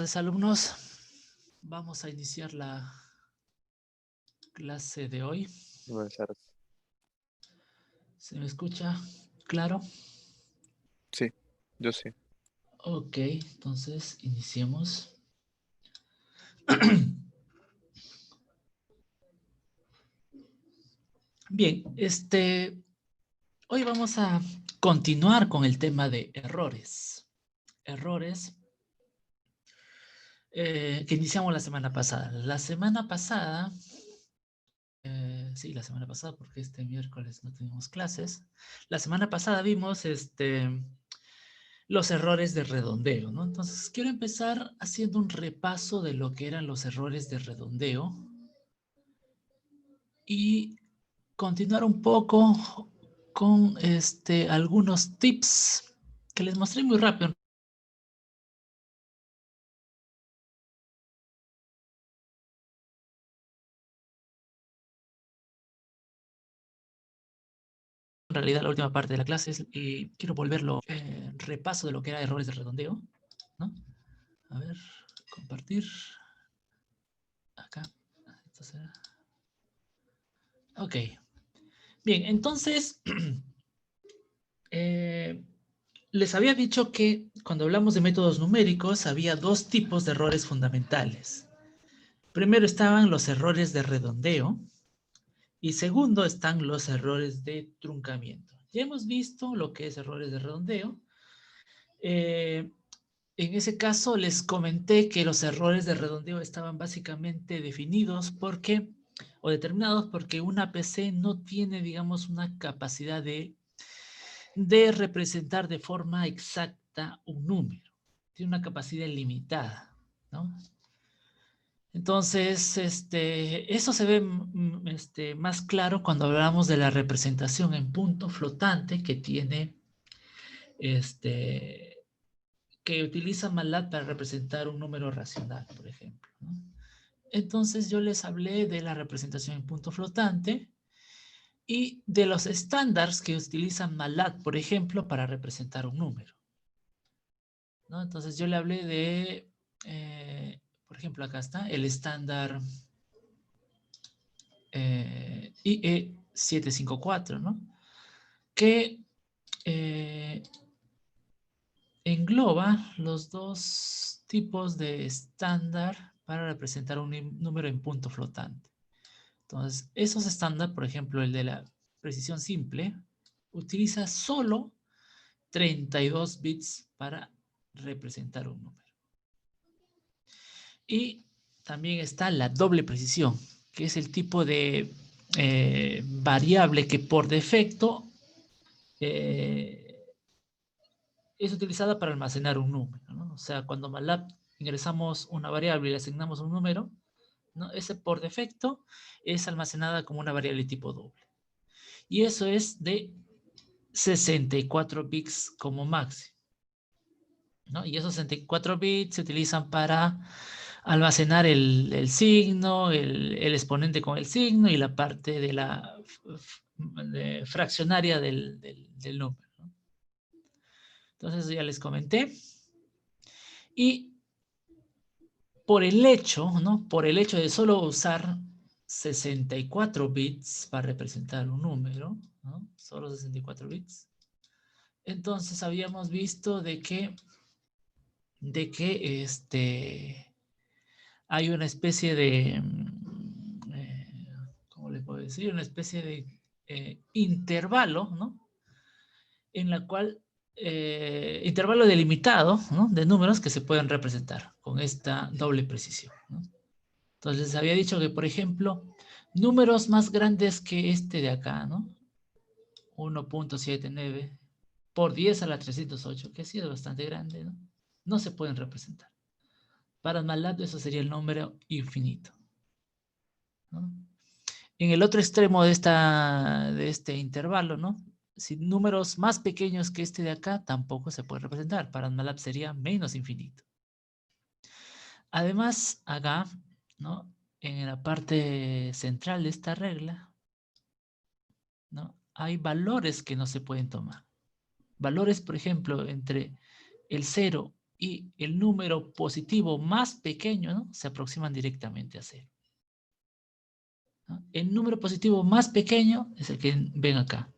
tardes, alumnos. Vamos a iniciar la clase de hoy. Buenas tardes. ¿Se me escucha claro? Sí, yo sí. Ok, entonces iniciemos. Bien, hoy vamos a continuar con el tema de errores. Errores que iniciamos la semana pasada. La semana pasada, la semana pasada, porque este miércoles no tenemos clases. La semana pasada vimos los errores de redondeo, ¿no? Entonces, quiero empezar haciendo un repaso de lo que eran los errores de redondeo y continuar un poco con algunos tips que les mostré muy rápido. En realidad, la última parte de la clase y quiero volverlo repaso de lo que era errores de redondeo, ¿no? A ver, compartir. Acá. Esto será. Ok. Bien, entonces, les había dicho que cuando hablamos de métodos numéricos había dos tipos de errores fundamentales. Primero estaban los errores de redondeo y segundo están los errores de truncamiento. Ya hemos visto lo que es errores de redondeo. En ese caso les comenté que los errores de redondeo estaban básicamente definidos o determinados porque una PC no tiene, digamos, una capacidad de representar de forma exacta un número. Tiene una capacidad limitada, ¿no? Entonces, eso se ve más claro cuando hablamos de la representación en punto flotante que tiene, que utiliza MATLAB para representar un número racional, por ejemplo, ¿no? Entonces, yo les hablé de la representación en punto flotante y de los estándares que utilizan MATLAB, por ejemplo, para representar un número, ¿no? Entonces, yo le hablé de, por ejemplo, acá está el estándar IE754, ¿no? Que engloba los dos tipos de estándar para representar un número en punto flotante. Entonces, esos estándares, por ejemplo, el de la precisión simple, utiliza solo 32 bits para representar un número. Y también está la doble precisión, que es el tipo de variable que por defecto es utilizada para almacenar un número, ¿no? O sea, cuando MATLAB ingresamos una variable y le asignamos un número, ¿no? Ese por defecto es almacenada como una variable tipo doble. Y eso es de 64 bits como máximo, ¿no? Y esos 64 bits se utilizan para almacenar el signo, el exponente con el signo y la parte de la fraccionaria del número, ¿no? Entonces ya les comenté. Y por el hecho, ¿no? Por el hecho de solo usar 64 bits para representar un número, ¿no? Solo 64 bits. Entonces habíamos visto de que hay una especie de, ¿cómo le puedo decir? Una especie de intervalo, ¿no? En la cual, intervalo delimitado, ¿no? De números que se pueden representar con esta doble precisión, ¿no? Entonces les había dicho que, por ejemplo, números más grandes que este de acá, ¿no? 1.79 por 10 a la 308, que ha sido bastante grande, ¿no? No se pueden representar. Para MATLAB eso sería el número infinito, ¿no? En el otro extremo de este intervalo, ¿no? Si números más pequeños que este de acá tampoco se puede representar. Para MATLAB sería menos infinito. Además, acá, ¿no? En la parte central de esta regla, ¿no? Hay valores que no se pueden tomar. Valores, por ejemplo, entre el 0 y el número positivo más pequeño, ¿no? Se aproximan directamente a 0. ¿No? El número positivo más pequeño es el que ven acá.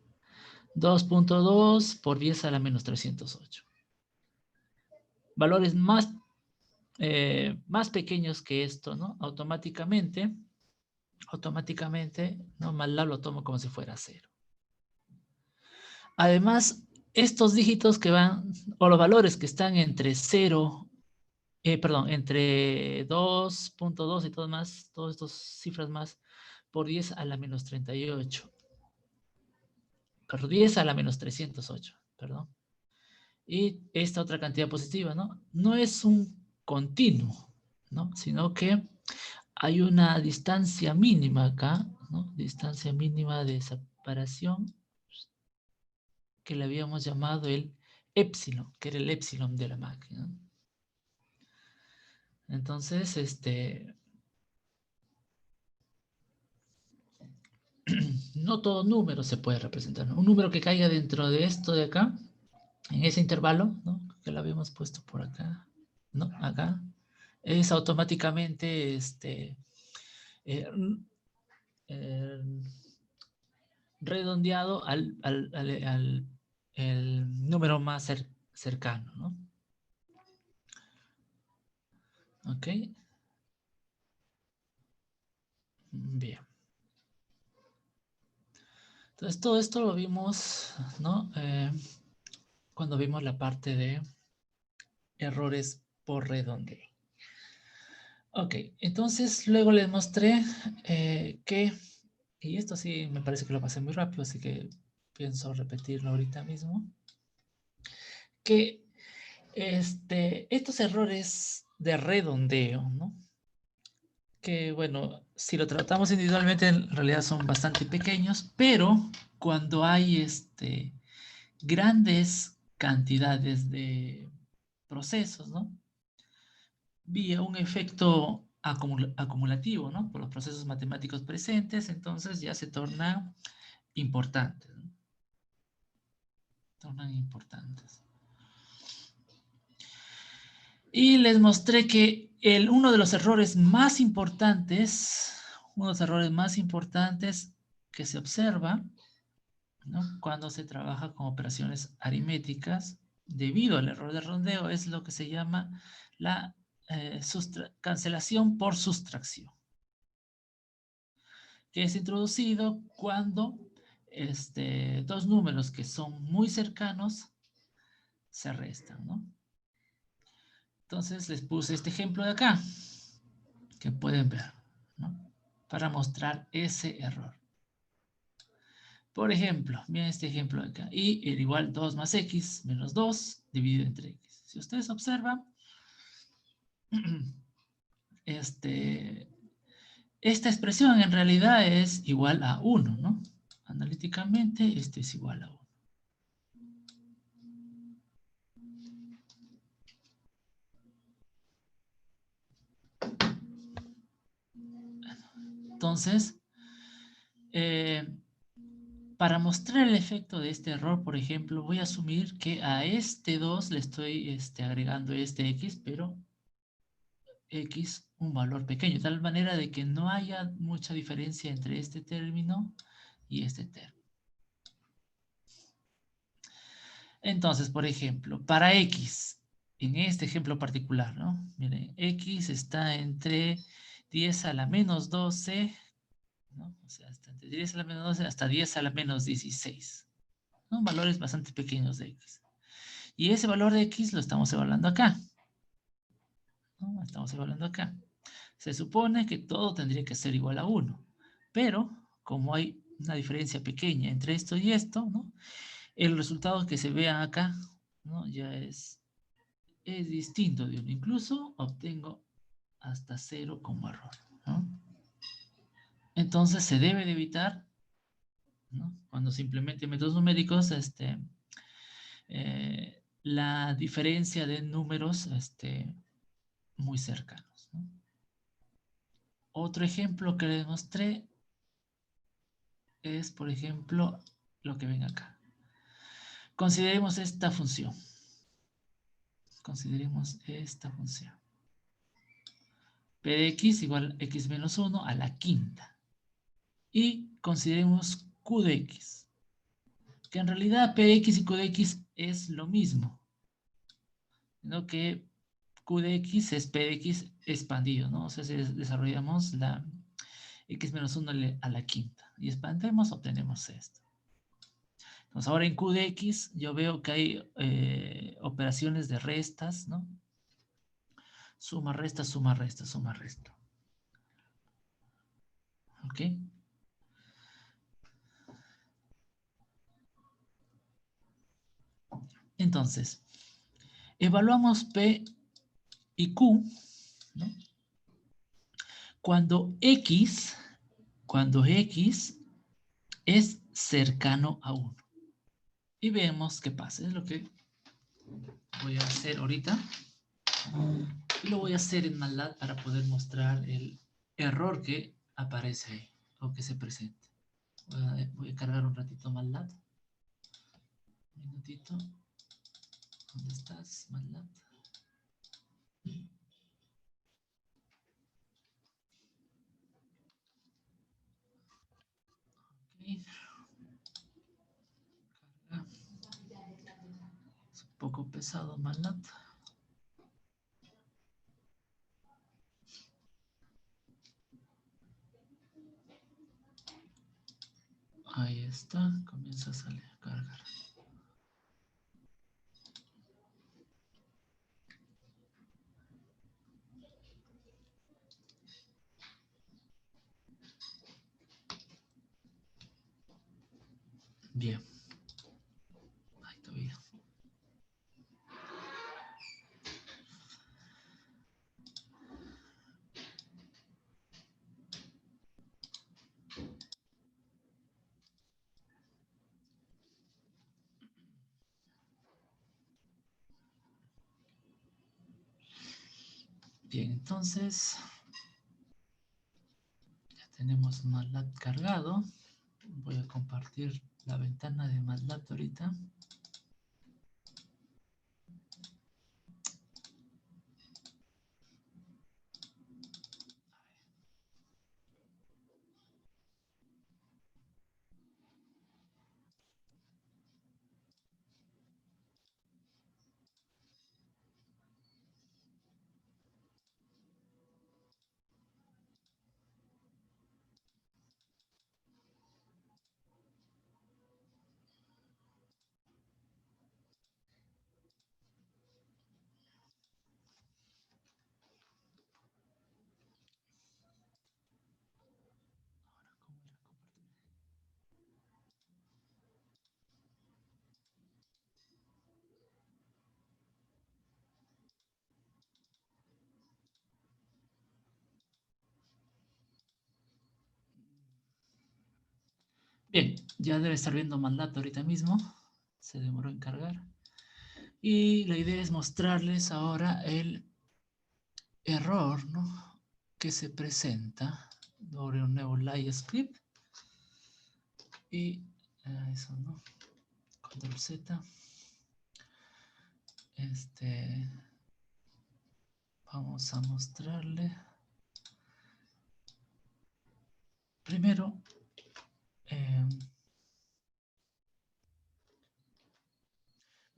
2.2 por 10 a la menos 308. Valores más pequeños que esto, ¿no? Automáticamente, ¿no? MATLAB lo tomo como si fuera 0. Además, estos dígitos que van, o los valores que están entre 0, entre 2.2 y todo más, todas estas cifras más, por 10 a la menos 38. Por 10 a la menos 308, perdón. Y esta otra cantidad positiva, ¿no? No es un continuo, ¿no? Sino que hay una distancia mínima acá, ¿no? Distancia mínima de separación que le habíamos llamado el épsilon, que era el épsilon de la máquina. Entonces, no todo número se puede representar, ¿no? Un número que caiga dentro de esto de acá, en ese intervalo, ¿no? Que lo habíamos puesto por acá, ¿no? Acá, es automáticamente, eh, eh, redondeado al el número más cercano, ¿no? ¿Ok? Bien. Entonces, todo esto lo vimos, ¿no? Cuando vimos la parte de errores por redondeo. Ok, entonces luego les mostré que, y esto sí me parece que lo pasé muy rápido, así que pienso repetirlo ahorita mismo, que estos errores de redondeo, ¿no? Que bueno, si lo tratamos individualmente en realidad son bastante pequeños, pero cuando hay grandes cantidades de procesos, ¿no? Vía un efecto acumulativo, ¿no? Por los procesos matemáticos presentes, entonces ya se tornan importantes, ¿no? Tornan importantes. Y les mostré que uno de los errores más importantes, que se observa, ¿no? Cuando se trabaja con operaciones aritméticas, debido al error de redondeo, es lo que se llama la cancelación por sustracción, que es introducido cuando dos números que son muy cercanos se restan, ¿no? Entonces les puse este ejemplo de acá, que pueden ver, ¿no? Para mostrar ese error. Por ejemplo, miren este ejemplo de acá. Y el igual 2 más x menos 2 dividido entre x. Si ustedes observan, esta expresión en realidad es igual a 1, ¿no? Analíticamente, este es igual a 1. Entonces, para mostrar el efecto de este error, por ejemplo, voy a asumir que a este 2 le estoy agregando este x, pero x un valor pequeño, de tal manera de que no haya mucha diferencia entre este término y este término. Entonces, por ejemplo, para x, en este ejemplo particular, ¿no? Miren, x está entre 10 a la menos 12, ¿no? O sea, está entre 10 a la menos 12 hasta 10 a la menos 16. Son valores bastante pequeños de x. Y ese valor de x lo estamos evaluando acá, ¿no? Estamos evaluando acá. Se supone que todo tendría que ser igual a 1, pero como hay una diferencia pequeña entre esto y esto, ¿no? El resultado que se vea acá, ¿no? Ya es distinto de 1. Incluso obtengo hasta 0 como error, ¿no? Entonces se debe de evitar, ¿no? Cuando se implementen métodos numéricos, la diferencia de números muy cercanos, ¿no? Otro ejemplo que les mostré es, por ejemplo, lo que ven acá. Consideremos esta función. consideremos esta función. P de x igual a x menos 1 a la quinta. Y consideremos q de x. Que en realidad p de x y q de x es lo mismo. ¿No? Que q de x es p de x expandido, ¿no? O sea, si desarrollamos la x menos 1 a la quinta. Y expandemos, obtenemos esto. Entonces ahora en q de x yo veo que hay operaciones de restas, ¿no? Suma, resta, suma, resta, suma, resta. ¿Ok? Entonces, evaluamos P y Q, ¿no? Cuando X es cercano a 1. Y vemos qué pasa. Es lo que voy a hacer ahorita. Y lo voy a hacer en MATLAB para poder mostrar el error que aparece ahí o que se presenta. Voy a cargar un ratito MATLAB. Un minutito. ¿Dónde estás, MATLAB? Okay. Es un poco pesado MATLAB. Ahí está, comienza a salir, a cargar. Bien. Ahí todavía. Bien, entonces ya tenemos MATLAB cargado. Voy a compartir la ventana de MATLAB ahorita. Bien, ya debe estar viendo MATLAB ahorita mismo. Se demoró en cargar. Y la idea es mostrarles ahora el error, ¿no?, que se presenta sobre un nuevo live script. Y eso, ¿no? Control Z. Vamos a mostrarle. Primero,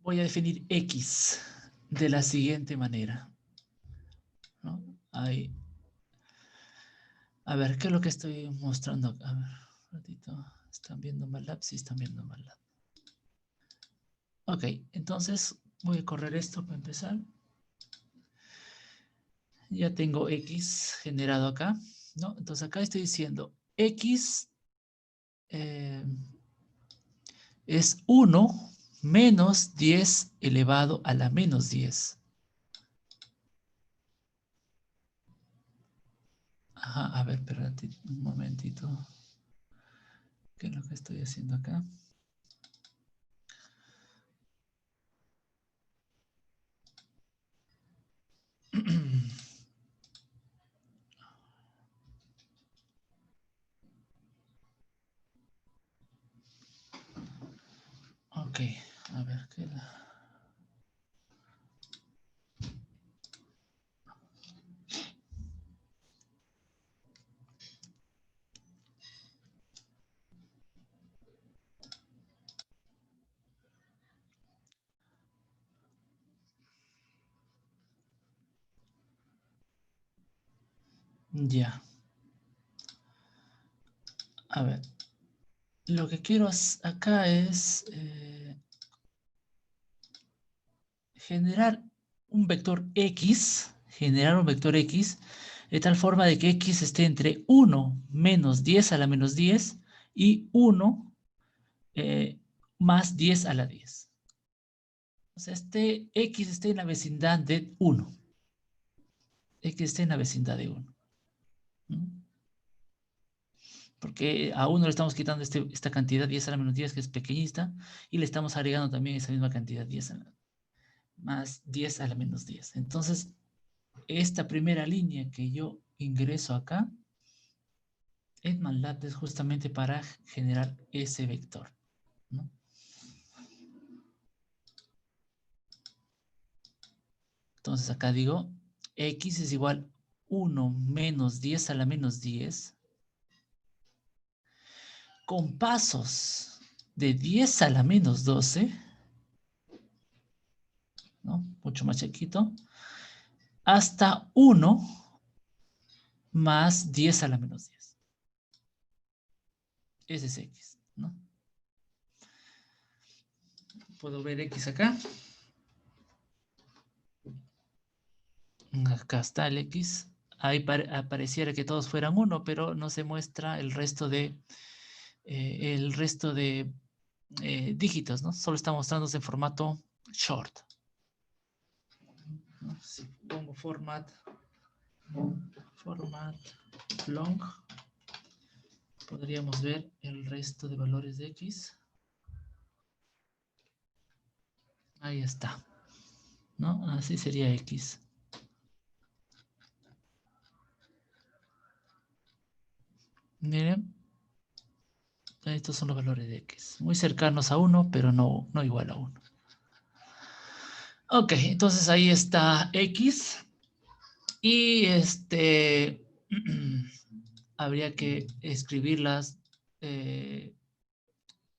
voy a definir X de la siguiente manera, ¿no? Ahí. A ver, ¿qué es lo que estoy mostrando? A ver, un ratito. ¿Están viendo MATLAB? Sí, están viendo MATLAB. Ok, entonces voy a correr esto para empezar. Ya tengo X generado acá, ¿no? Entonces acá estoy diciendo X es 1 menos 10 elevado a la menos 10. Ajá, a ver, espérate un momentito. ¿Qué es lo que estoy haciendo acá? Ok, a ver, ¿qué la... Ya. A ver. Lo que quiero acá es generar un vector X. Generar un vector X de tal forma de que X esté entre 1 menos 10 a la menos 10 y 1 más 10 a la 10. O sea, este X esté en la vecindad de 1. X esté en la vecindad de 1. ¿Mm? Porque a 1 le estamos quitando esta cantidad 10 a la menos 10, que es pequeñita, y le estamos agregando también esa misma cantidad 10 a la, más 10 a la menos 10. Entonces, esta primera línea que yo ingreso acá, en MATLAB es justamente para generar ese vector, ¿no? Entonces acá digo, X es igual 1 menos 10 a la menos 10, con pasos de 10 a la menos 12, ¿no? Mucho más chiquito, hasta 1 más 10 a la menos 10. Ese es X, ¿no? Puedo ver X acá. Acá está el X. Ahí apareciera que todos fueran 1, pero no se muestra el resto de dígitos, ¿no? Solo está mostrándose en formato short, ¿no? Si pongo format long, podríamos ver el resto de valores de X. Ahí está, ¿no? Así sería X. Miren, estos son los valores de X. Muy cercanos a 1, pero no igual a 1. Ok, entonces ahí está X. Y habría que escribirlas P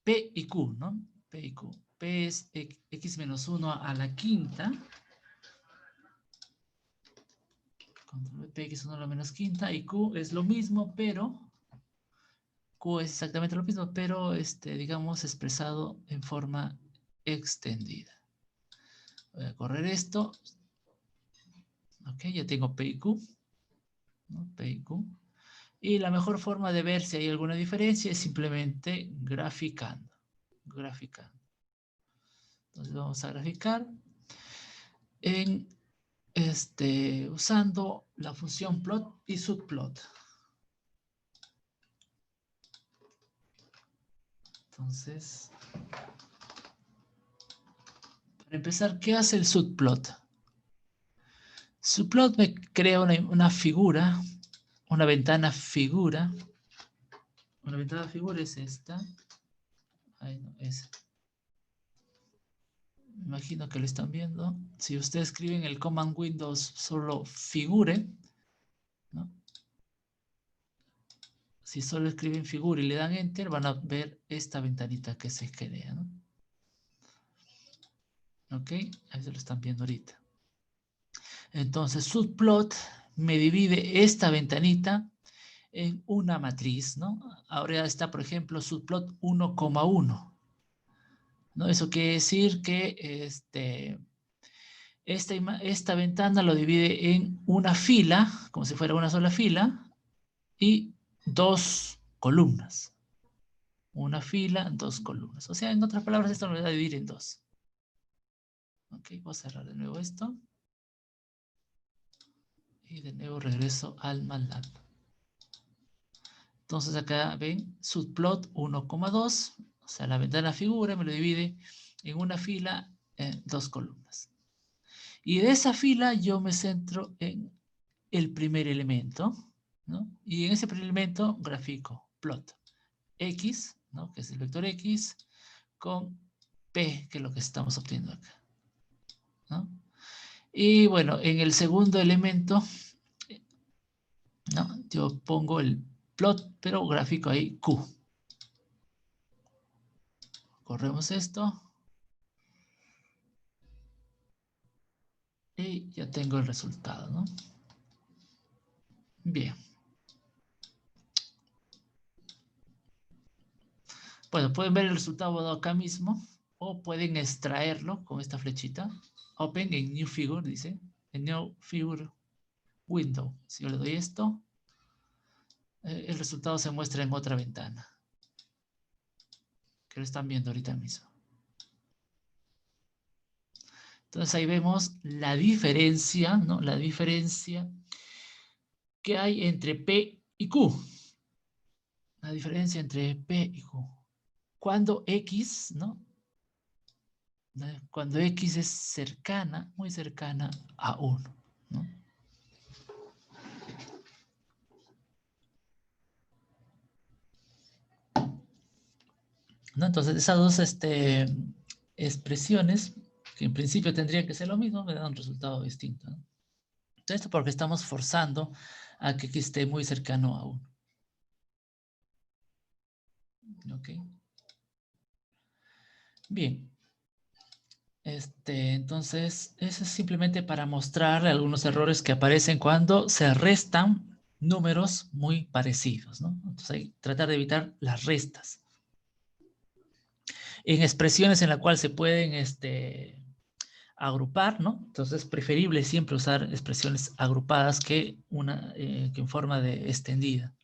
y Q, ¿no? P y Q. P es X menos 1 a la quinta. Control P, X1 a la menos quinta. Y Q es lo mismo, pero Q es exactamente lo mismo, pero digamos expresado en forma extendida. Voy a correr esto. Ok, ya tengo P y Q, ¿no? P y Q. Y la mejor forma de ver si hay alguna diferencia es simplemente graficando. Graficando. Entonces vamos a graficar en usando la función plot y subplot. Entonces, para empezar, ¿qué hace el subplot? Subplot me crea una figura, una ventana figura. Una ventana figura es esta. Ay, no, esa. Imagino que lo están viendo. Si ustedes escriben el command Windows solo figure, ¿no? Si solo escriben figura y le dan enter, van a ver esta ventanita que se crea, ¿no? Ok, ahí se lo están viendo ahorita. Entonces, subplot me divide esta ventanita en una matriz, ¿no? Ahora está, por ejemplo, subplot 1,1, ¿no? Eso quiere decir que esta ventana lo divide en una fila, como si fuera una sola fila, y dos columnas. Una fila, dos columnas. O sea, en otras palabras, esto lo voy a dividir en dos. Ok, voy a cerrar de nuevo esto. Y de nuevo regreso al MATLAB. Entonces acá ven, subplot 1,2, o sea, la ventana figura me lo divide en una fila en dos columnas. Y de esa fila yo me centro en el primer elemento, ¿no? Y en ese primer elemento grafico plot X, ¿no? Que es el vector X, con P, que es lo que estamos obteniendo acá, ¿no? Y bueno, en el segundo elemento, ¿no? Yo pongo el plot, pero gráfico ahí Q. Corremos esto. Y ya tengo el resultado, ¿no? Bien. Bueno, pueden ver el resultado acá mismo o pueden extraerlo con esta flechita. Open en New Figure, dice. En New Figure Window. Si yo le doy esto, el resultado se muestra en otra ventana. Que lo están viendo ahorita mismo. Entonces ahí vemos la diferencia, ¿no? La diferencia que hay entre P y Q. La diferencia entre P y Q. Cuando X, ¿no? Cuando X es cercana, muy cercana a 1, ¿no? ¿No? Entonces esas dos expresiones, que en principio tendrían que ser lo mismo, me dan un resultado distinto, ¿no? Entonces, esto porque estamos forzando a que X esté muy cercano a 1. ¿Ok? Bien. Entonces, eso es simplemente para mostrar algunos errores que aparecen cuando se restan números muy parecidos, ¿no? Entonces, hay que tratar de evitar las restas. En expresiones en las cuales se pueden agrupar, ¿no? Entonces, es preferible siempre usar expresiones agrupadas que en forma de extendida.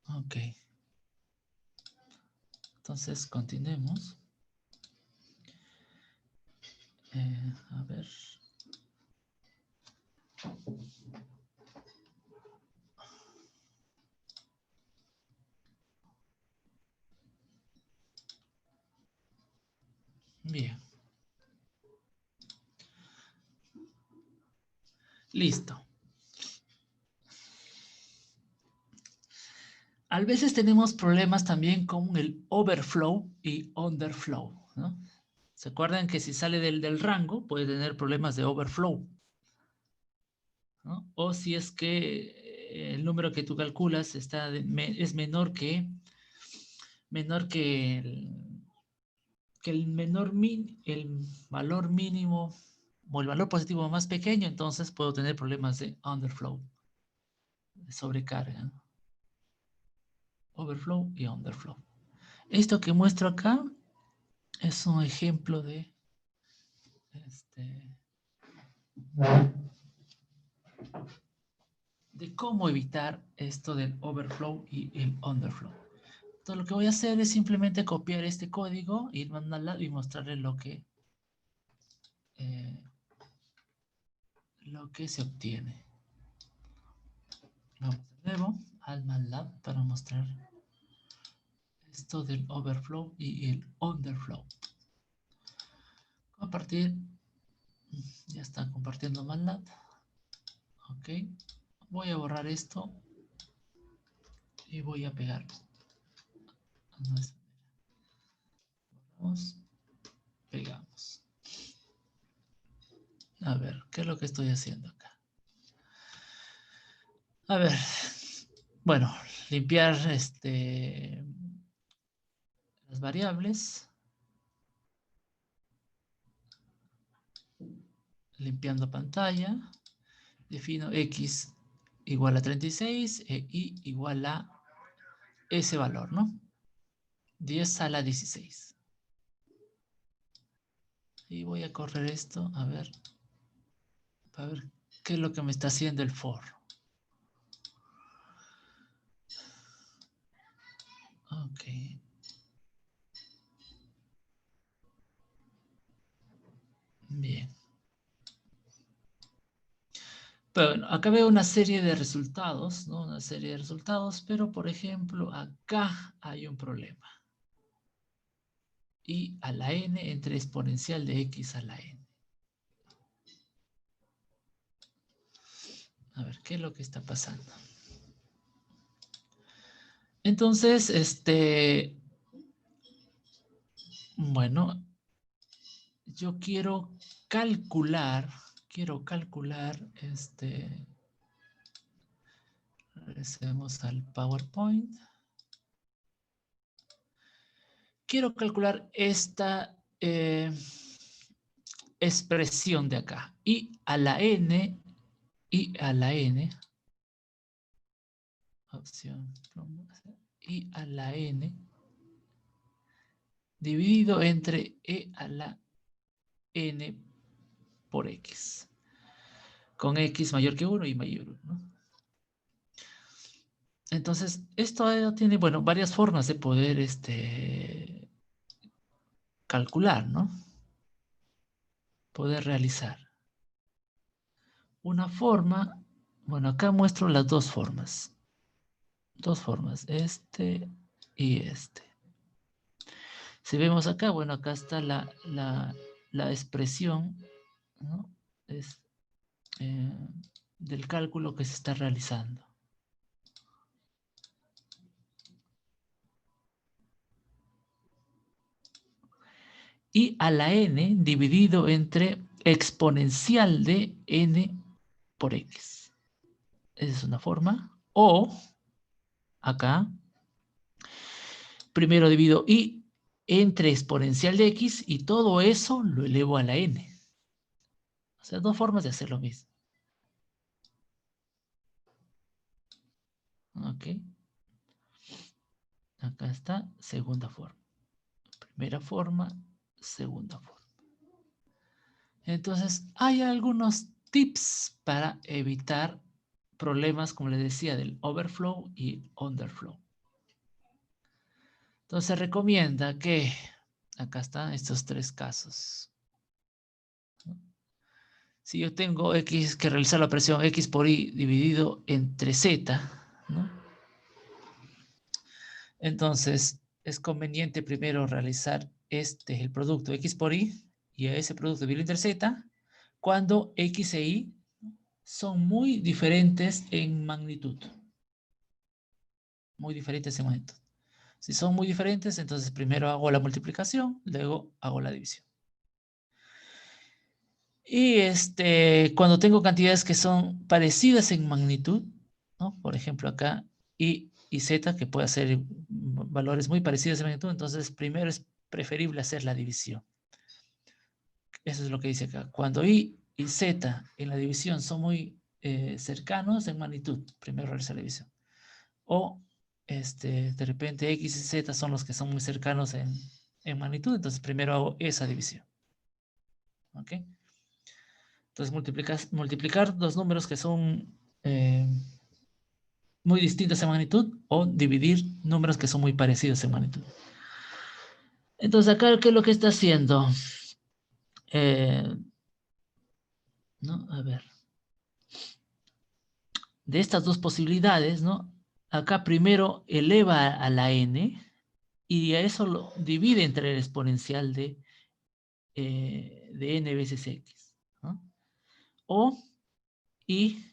Ok. Entonces, continuemos. A ver. Bien. Listo. A veces tenemos problemas también con el overflow y underflow, ¿no? ¿Se acuerdan que si sale del rango puede tener problemas de overflow? ¿No? O si es que el número que tú calculas es menor que el valor mínimo o el valor positivo más pequeño, entonces puedo tener problemas de underflow, de sobrecarga, ¿no? Overflow y underflow. Esto que muestro acá es un ejemplo de cómo evitar esto del overflow y el underflow. Entonces lo que voy a hacer es simplemente copiar este código, ir mandarla y mostrarle lo que se obtiene. Vamos de nuevo al MATLAB para mostrar esto del overflow y el underflow. Compartir. Ya está compartiendo MATLAB. Ok. Voy a borrar esto y voy a pegarlo. Borramos, pegamos. A ver, ¿qué es lo que estoy haciendo acá? A ver, bueno, limpiar las variables. Limpiando pantalla. Defino X igual a 36 e Y igual a ese valor, ¿no? 10 a la 16. Y voy a correr esto, a ver qué es lo que me está haciendo el for. Ok. Bien. Pero bueno, acá veo una serie de resultados, ¿no? Una serie de resultados, pero por ejemplo, acá hay un problema. Y a la n entre exponencial de x a la n. A ver, ¿qué es lo que está pasando? Entonces, bueno, yo quiero calcular, regresemos al PowerPoint. Quiero calcular esta expresión de acá. Y a la n, opción, I a la N dividido entre E a la N por X. Con X mayor que 1 y mayor 1, ¿no? Entonces, esto tiene, bueno, varias formas de poder calcular, ¿no? Poder realizar. Una forma, bueno, acá muestro las dos formas. Dos formas, este y este. Si vemos acá, bueno, acá está la expresión, ¿no? Del cálculo que se está realizando. Y a la n dividido entre exponencial de n por x. Esa es una forma. O, acá, primero divido y entre exponencial de x y todo eso lo elevo a la n. O sea, dos formas de hacer lo mismo. Ok. Acá está, segunda forma. Primera forma, segunda forma. Entonces, hay algunos tips para evitar problemas, como les decía, del overflow y underflow. Entonces, se recomienda que, acá están estos tres casos. Si yo tengo X, que realizar la operación X por Y dividido entre Z, ¿no? Entonces, es conveniente primero realizar el producto X por Y, y a ese producto dividido entre Z, cuando X e Y son muy diferentes en magnitud. Muy diferentes en magnitud. Si son muy diferentes, entonces primero hago la multiplicación, luego hago la división. Y cuando tengo cantidades que son parecidas en magnitud, ¿no? Por ejemplo acá Y y Z, que puede ser valores muy parecidos en magnitud, entonces primero es preferible hacer la división. Eso es lo que dice acá. Cuando Y y Z en la división son muy cercanos en magnitud, primero realiza la división. O de repente X y Z son los que son muy cercanos en magnitud, entonces primero hago esa división. ¿Ok? Entonces multiplicar dos números que son muy distintos en magnitud o dividir números que son muy parecidos en magnitud. Entonces acá, ¿qué es lo que está haciendo? ¿No? A ver. De estas dos posibilidades, ¿no? Acá primero eleva a la n y a eso lo divide entre el exponencial de n veces x, ¿no? O y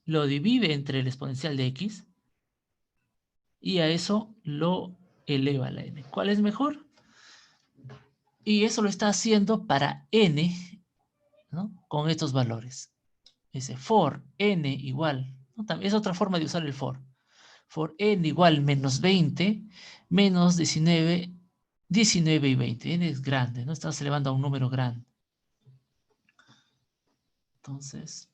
lo divide entre el exponencial de x y a eso lo eleva a la n. ¿Cuál es mejor? Y eso lo está haciendo para n, ¿no? Con estos valores. Dice for n igual, ¿no? Es otra forma de usar el for. For n igual menos 20, menos 19, 19 y 20. N es grande, ¿no? Estamos elevando a un número grande. Entonces,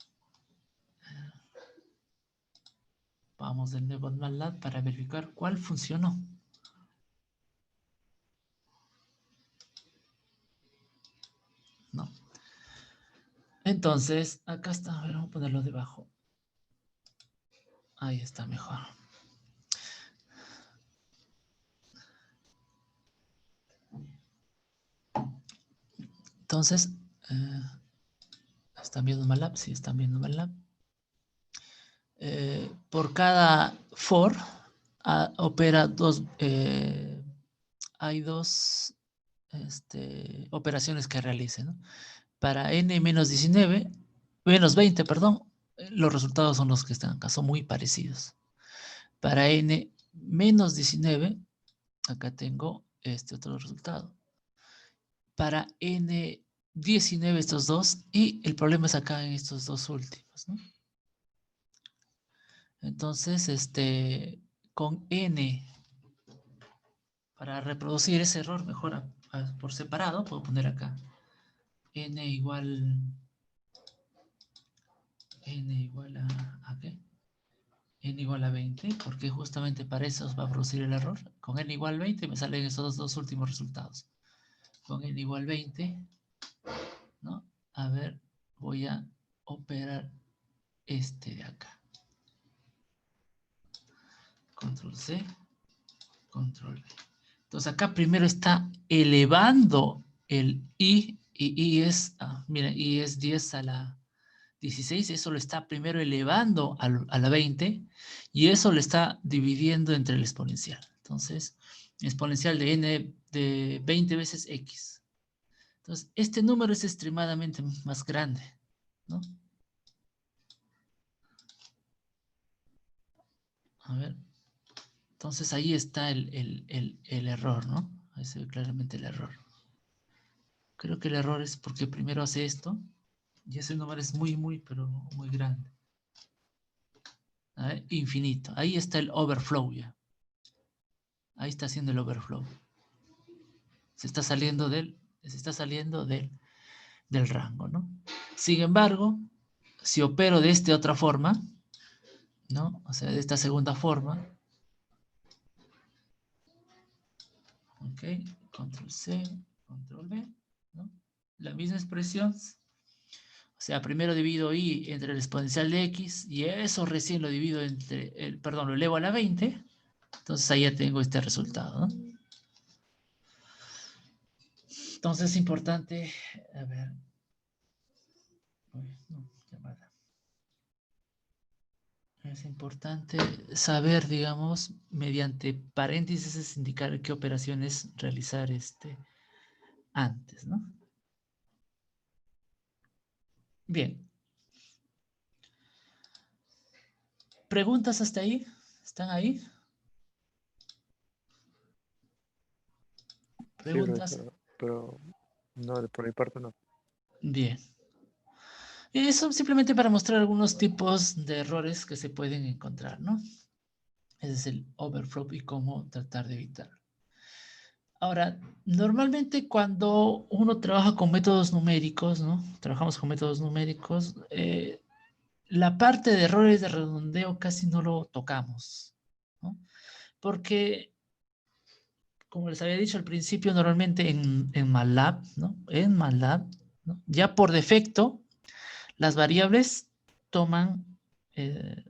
vamos de nuevo a MATLAB para verificar cuál funcionó. No. Entonces, acá está, a ver, vamos a ponerlo debajo. Ahí está mejor. Entonces, ¿están viendo MATLAB? Sí, están viendo MATLAB. Por cada for opera dos, hay dos operaciones que realice, ¿no? Para n menos 19, menos 20, perdón, los resultados son los que están acá, son muy parecidos. Para n menos 19, acá tengo este otro resultado. Para n 19 estos dos, y el problema es acá en estos dos últimos, ¿no? Entonces, con n, para reproducir ese error, mejor por separado, puedo poner acá n igual a ¿qué? n igual a 20, porque justamente para eso va a producir el error. Con n igual a 20 me salen esos dos últimos resultados. Con n igual a 20, ¿no? A ver, voy a operar este de acá. Control C, Control V. Entonces acá primero está elevando el i, y i es, miren, i es 10 a la 16, eso lo está primero elevando a la 20, y eso lo está dividiendo entre el exponencial. Entonces, exponencial de n de 20 veces x. Entonces, este número es extremadamente más grande, ¿no? A ver. Entonces ahí está el error, ¿no? Ahí se ve claramente el error. Creo que el error es porque primero hace esto, y ese número es muy, pero muy grande. A ver, infinito. Ahí está el overflow ya. Ahí está haciendo el overflow. Se está saliendo del rango, ¿no? Sin embargo, si opero de esta otra forma, ¿no? O sea, de esta segunda forma, ok, control C, control V, ¿no? La misma expresión, o sea, primero divido i entre el exponencial de x, y eso recién lo divido entre, perdón, lo elevo a la 20, entonces ahí ya tengo este resultado, ¿no? Entonces es importante, a ver, no, llamada. Es importante saber, digamos, mediante paréntesis indicar qué operaciones realizar antes, ¿no? Bien. ¿Preguntas hasta ahí? ¿Están ahí? Sí, ¿Preguntas? profesor, pero no, por mi parte no. Bien. Eso simplemente para mostrar algunos tipos de errores que se pueden encontrar, ¿no? Ese es el overflow y cómo tratar de evitarlo. Ahora, normalmente cuando uno trabaja con métodos numéricos, ¿no? Trabajamos con métodos numéricos, la parte de errores de redondeo casi no lo tocamos, ¿no? Porque, como les había dicho al principio, normalmente en MATLAB, ¿no? En MATLAB, ¿no? Ya por defecto, las variables toman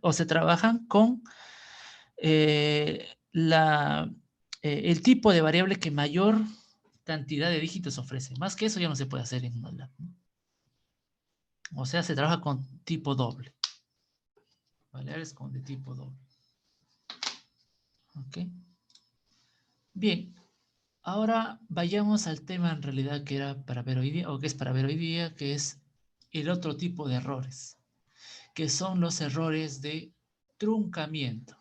o se trabajan con el tipo de variable que mayor cantidad de dígitos ofrece. Más que eso ya no se puede hacer en MATLAB, ¿no? O sea, se trabaja con tipo doble. Variables con de tipo doble. ¿Ok? Bien. Ahora vayamos al tema en realidad que era para ver hoy día, o que es para ver hoy día, que es el otro tipo de errores, que son los errores de truncamiento.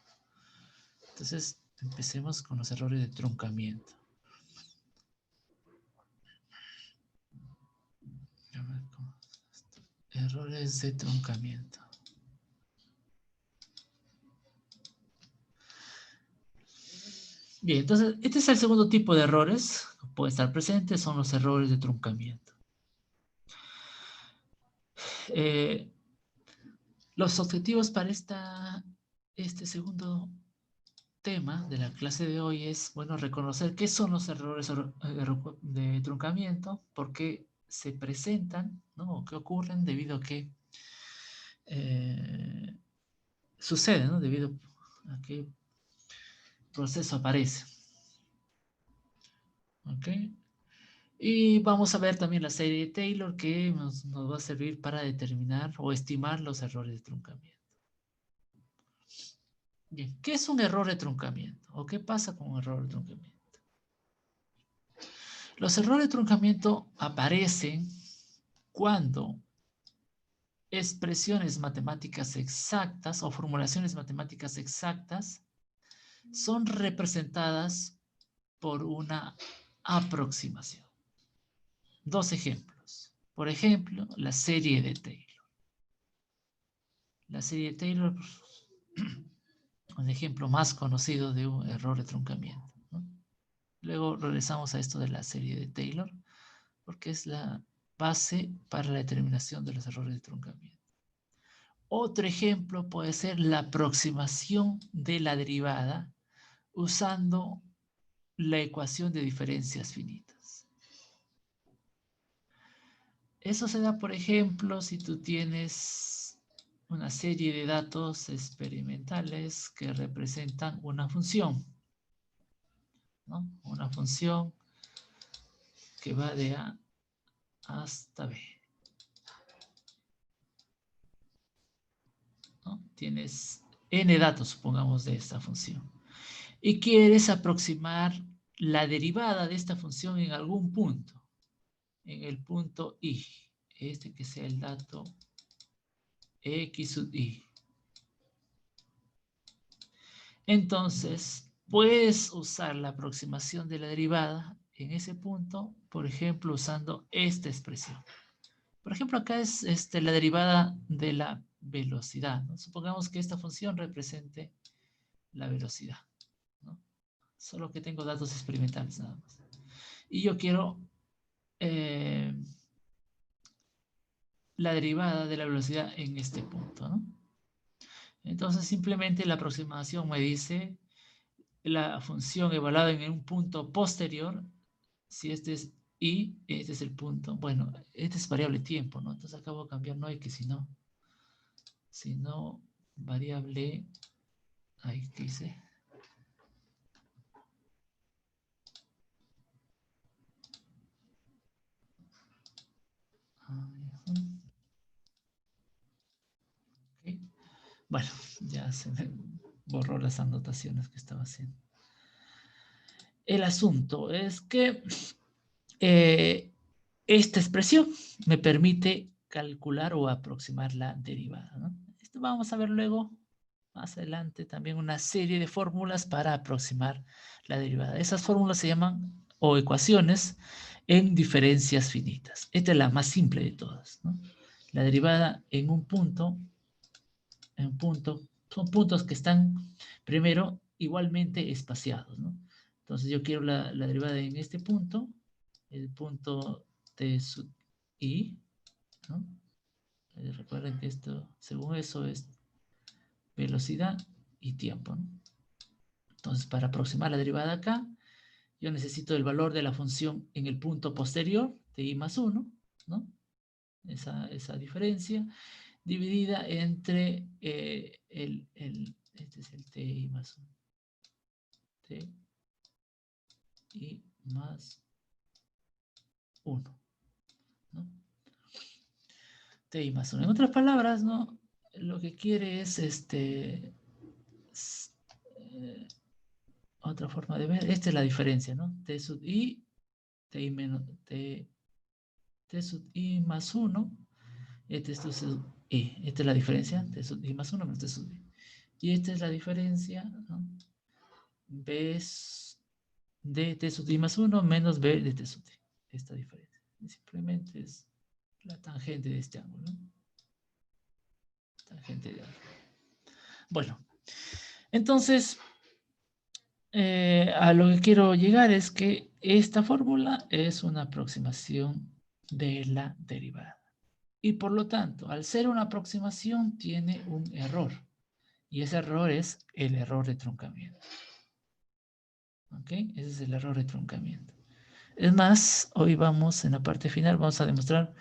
Entonces, empecemos con los errores de truncamiento. Errores de truncamiento. Bien, entonces, este es el segundo tipo de errores que pueden estar presentes, son los errores de truncamiento. Los objetivos para este segundo tema de la clase de hoy es, bueno, reconocer qué son los errores de truncamiento, por qué se presentan, ¿no? O qué ocurren debido a que sucede, ¿no? Debido a qué proceso aparece. ¿Ok? Y vamos a ver también la serie de Taylor que nos va a servir para determinar o estimar los errores de truncamiento. Bien, ¿qué es un error de truncamiento? ¿O qué pasa con un error de truncamiento? Los errores de truncamiento aparecen cuando expresiones matemáticas exactas o formulaciones matemáticas exactas son representadas por una aproximación. Dos ejemplos. Por ejemplo, la serie de Taylor. La serie de Taylor, un ejemplo más conocido de un error de truncamiento, ¿no? Luego regresamos a esto de la serie de Taylor, porque es la base para la determinación de los errores de truncamiento. Otro ejemplo puede ser la aproximación de la derivada usando la ecuación de diferencias finitas. Eso se da, por ejemplo, si tú tienes una serie de datos experimentales que representan una función, ¿no? Una función que va de A hasta B, ¿no? Tienes n datos, supongamos, de esta función. Y quieres aproximar la derivada de esta función en algún punto. En el punto I. Este que sea el dato X sub I. Entonces, puedes usar la aproximación de la derivada en ese punto, por ejemplo, usando esta expresión. Por ejemplo, acá es la derivada de la velocidad, ¿no? Supongamos que esta función represente la velocidad, ¿no? Solo que tengo datos experimentales nada más. Y yo quiero la derivada de la velocidad en este punto, ¿no? Entonces, simplemente la aproximación me dice la función evaluada en un punto posterior, si este es I, este es el punto. Bueno, este es variable tiempo, ¿no? Entonces acabo de cambiar no X, sino variable, ahí, ¿qué hice? Okay. Bueno, ya se me borró las anotaciones que estaba haciendo. El asunto es que esta expresión me permite calcular o aproximar la derivada, ¿no? Esto vamos a ver luego, más adelante, también una serie de fórmulas para aproximar la derivada. Esas fórmulas se llaman, o ecuaciones, en diferencias finitas. Esta es la más simple de todas, ¿no? La derivada en un punto, son puntos que están, primero, igualmente espaciados, ¿no? Entonces yo quiero la derivada en este punto, el punto T sub I, ¿no? Recuerden que esto, según eso, es velocidad y tiempo, ¿no? Entonces, para aproximar la derivada acá, yo necesito el valor de la función en el punto posterior, ti más 1, ¿no? Esa diferencia, dividida entre este es el ti más 1. Ti más 1, ¿no? Ti más 1. En otras palabras, ¿no? Lo que quiere es otra forma de ver. Esta es la diferencia, ¿no? T sub I, T menos T sub I más 1. Este es T sub I. Esta es la diferencia. T sub I más 1 menos T sub I. Y esta es la diferencia, ¿no? B de T sub I más 1 menos B de T sub I. Esta diferencia. Simplemente es la tangente de este ángulo, ¿no? Tangente de ángulo. Bueno, entonces, a lo que quiero llegar es que esta fórmula es una aproximación de la derivada. Y por lo tanto, al ser una aproximación, tiene un error. Y ese error es el error de truncamiento. ¿Ok? Ese es el error de truncamiento. Es más, hoy vamos, en la parte final, vamos a demostrar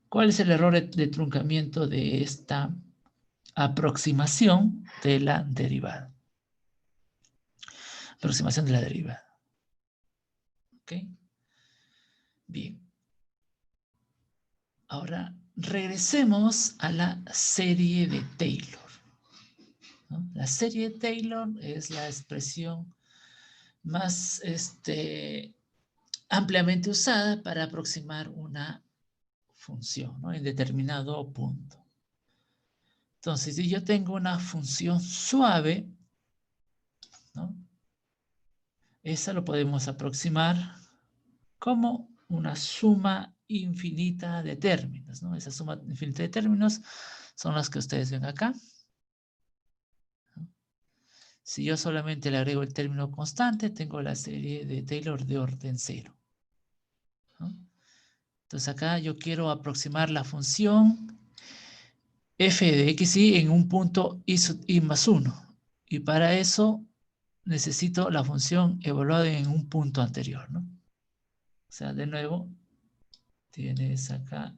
cuál es el error de truncamiento de esta aproximación de la derivada. Aproximación de la derivada. ¿Ok? Bien. Ahora, regresemos a la serie de Taylor, ¿no? La serie de Taylor es la expresión más ampliamente usada para aproximar una función, ¿no? En determinado punto. Entonces, si yo tengo una función suave, ¿no? Esa lo podemos aproximar como una suma infinita de términos, ¿no? Esa suma infinita de términos son las que ustedes ven acá. Si yo solamente le agrego el término constante, tengo la serie de Taylor de orden 0, ¿no? Entonces acá yo quiero aproximar la función f de xy en un punto y sub i más 1. Y para eso necesito la función evaluada en un punto anterior, ¿no? O sea, de nuevo, tienes acá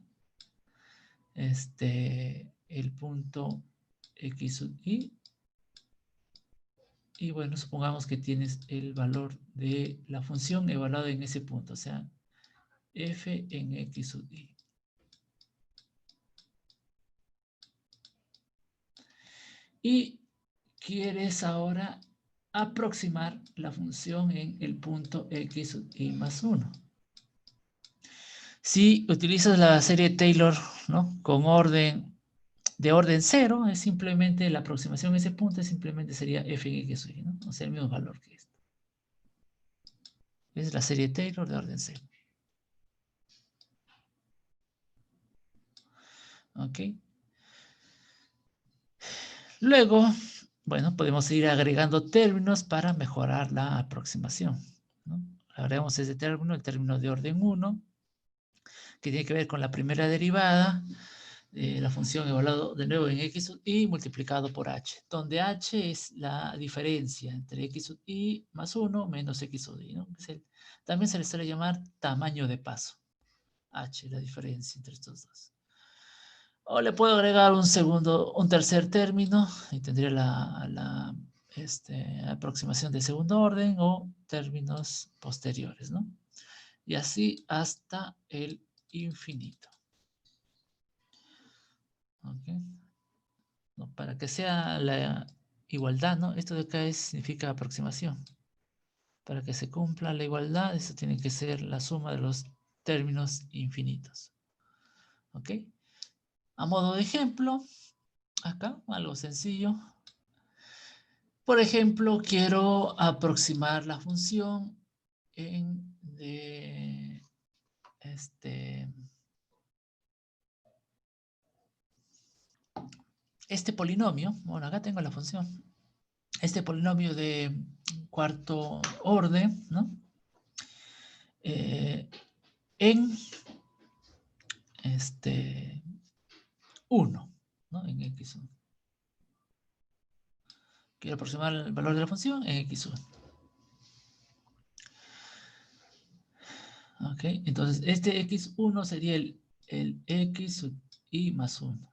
el punto x sub i. Y bueno, supongamos que tienes el valor de la función evaluada en ese punto, o sea, f en x sub i. Y quieres ahora aproximar la función en el punto x sub i más 1. Si utilizas la serie Taylor, ¿no? Con orden de orden 0, es simplemente la aproximación a ese punto, simplemente sería f en x sub i, ¿no? O sea, el mismo valor que esto. Es la serie Taylor de orden 0. ¿Ok? Luego, bueno, podemos ir agregando términos para mejorar la aproximación, ¿no? Agregamos ese término, el término de orden 1, que tiene que ver con la primera derivada, la función evaluada de nuevo en x sub i multiplicado por h, donde h es la diferencia entre x sub i más 1 menos x sub i, ¿no? También se le suele llamar tamaño de paso. H, la diferencia entre estos dos. O le puedo agregar un tercer término y tendría la aproximación de segundo orden o términos posteriores, ¿no? Y así hasta el infinito. ¿Ok? No, para que sea la igualdad, ¿no? Esto de acá significa aproximación. Para que se cumpla la igualdad, eso tiene que ser la suma de los términos infinitos. ¿Ok? A modo de ejemplo, acá, algo sencillo. Por ejemplo, quiero aproximar la función de este polinomio. Bueno, acá tengo la función. Este polinomio de cuarto orden, ¿no? En 1, ¿no? En x1. Quiero aproximar el valor de la función en x1. Ok, entonces este x1 sería el x sub i más 1.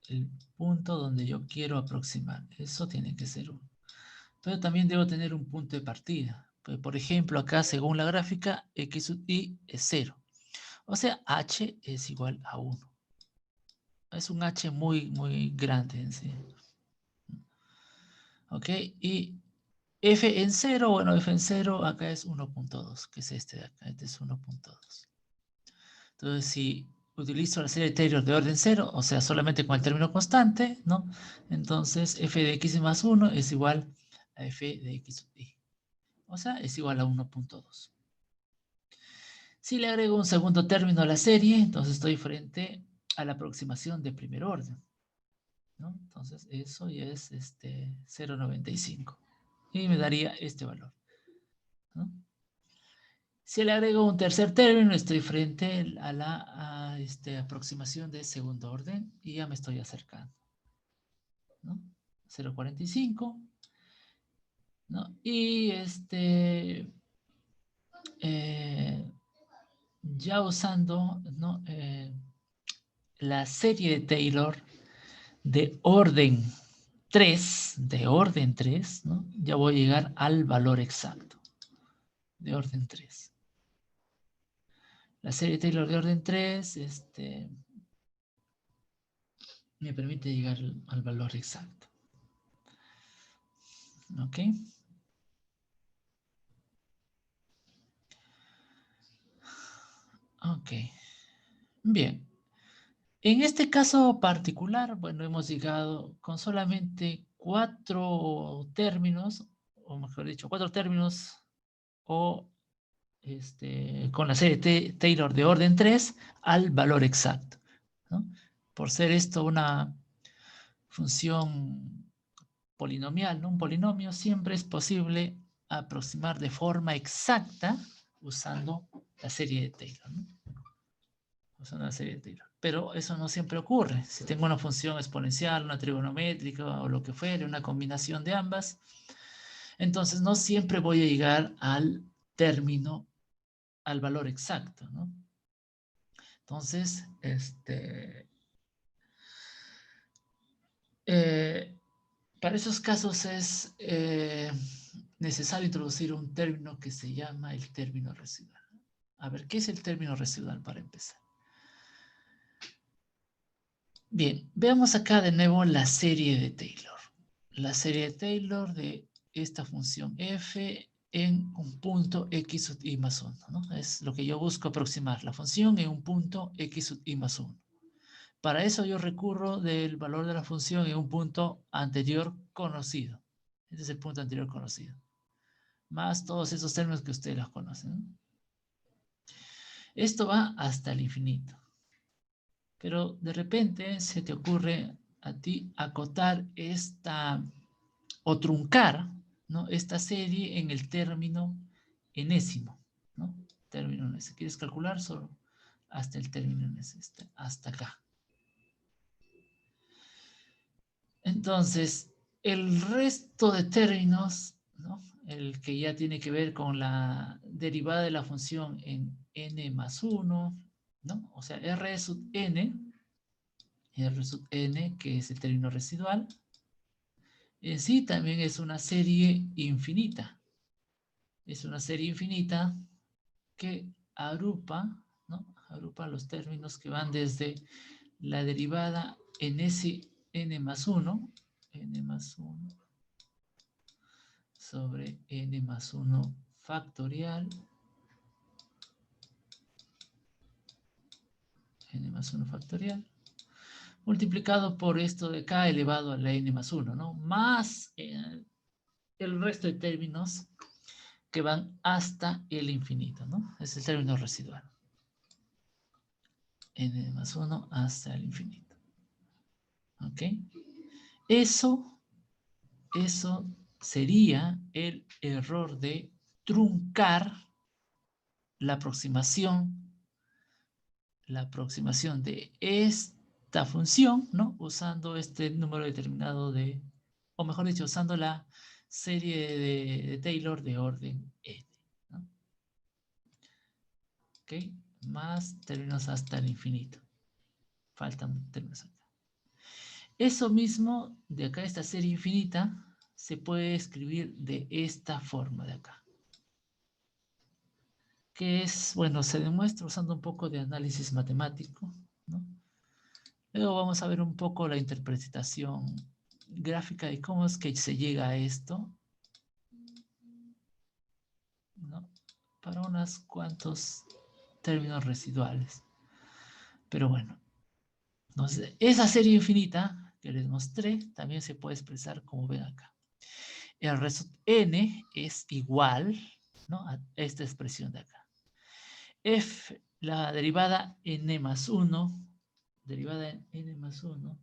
El punto donde yo quiero aproximar. Eso tiene que ser 1. Pero también debo tener un punto de partida. Pues, por ejemplo, acá según la gráfica, x sub i es 0. O sea, h es igual a 1. Es un h muy, muy grande en sí. Ok, y f en 0, bueno, f en 0 acá es 1.2, que es este de acá. Este es 1.2. Entonces, si utilizo la serie Taylor de orden 0, o sea, solamente con el término constante, ¿no? Entonces, f de x más 1 es igual a f de x sub i. O sea, es igual a 1.2. Si le agrego un segundo término a la serie, entonces estoy frente a la aproximación de primer orden, ¿no? Entonces, eso ya es 0.95. Y me daría este valor, ¿no? Si le agrego un tercer término, estoy frente a la aproximación de segundo orden y ya me estoy acercando, ¿no? 0.45, ¿no? Y ya usando, ¿no? La serie de Taylor de orden 3, ¿no? Ya voy a llegar al valor exacto de orden 3. La serie Taylor de orden 3, me permite llegar al valor exacto. ¿Ok? Ok. Bien. En este caso particular, bueno, hemos llegado con solamente 4 términos, o mejor dicho, 4 términos, o con la serie Taylor de orden 3 al valor exacto, ¿no? Por ser esto una función polinomial, ¿no? Un polinomio, siempre es posible aproximar de forma exacta usando la serie de Taylor, ¿no? Usando la serie de Taylor. pero eso no siempre ocurre. Si tengo una función exponencial, una trigonométrica o lo que fuere, una combinación de ambas, entonces no siempre voy a llegar al término, al valor exacto, ¿no? Entonces, para esos casos es necesario introducir un término que se llama el término residual. A ver, ¿qué es el término residual para empezar? Bien, veamos acá de nuevo la serie de Taylor. La serie de Taylor de esta función f en un punto x sub i más 1, ¿no? Es lo que yo busco aproximar, la función en un punto x sub i más 1. Para eso yo recurro del valor de la función en un punto anterior conocido. Este es el punto anterior conocido. Más todos esos términos que ustedes los conocen, ¿no? Esto va hasta el infinito. Pero de repente se te ocurre a ti acotar esta o truncar, ¿no?, esta serie en el término enésimo, ¿no? Término enésimo. ¿Quieres calcular? Solo hasta el término enésimo, hasta acá. Entonces, el resto de términos, ¿no?, el que ya tiene que ver con la derivada de la función en n más 1, ¿no? O sea, r sub n, que es el término residual, en sí también es una serie infinita. Es una serie infinita que agrupa, ¿no?, agrupa los términos que van desde la derivada en ese n más 1 sobre n más 1 factorial, multiplicado por esto de acá elevado a la n más 1, ¿no? Más el resto de términos que van hasta el infinito, ¿no? Es el término residual. N más 1 hasta el infinito. ¿Ok? Eso sería el error de truncar la aproximación de esta función, ¿no?, usando este número determinado de, o mejor dicho, usando la serie de Taylor de orden n, ¿no? ¿Ok? Más términos hasta el infinito. Faltan términos acá. Eso mismo de acá, esta serie infinita, se puede escribir de esta forma de acá. Que es, bueno, se demuestra usando un poco de análisis matemático, ¿no? Luego vamos a ver un poco la interpretación gráfica de cómo es que se llega a esto, ¿no?, para unos cuantos términos residuales. Pero bueno, entonces esa serie infinita que les mostré también se puede expresar como ven acá. El resto n es igual, ¿no?, a esta expresión de acá. F, la derivada n más 1, derivada en n más 1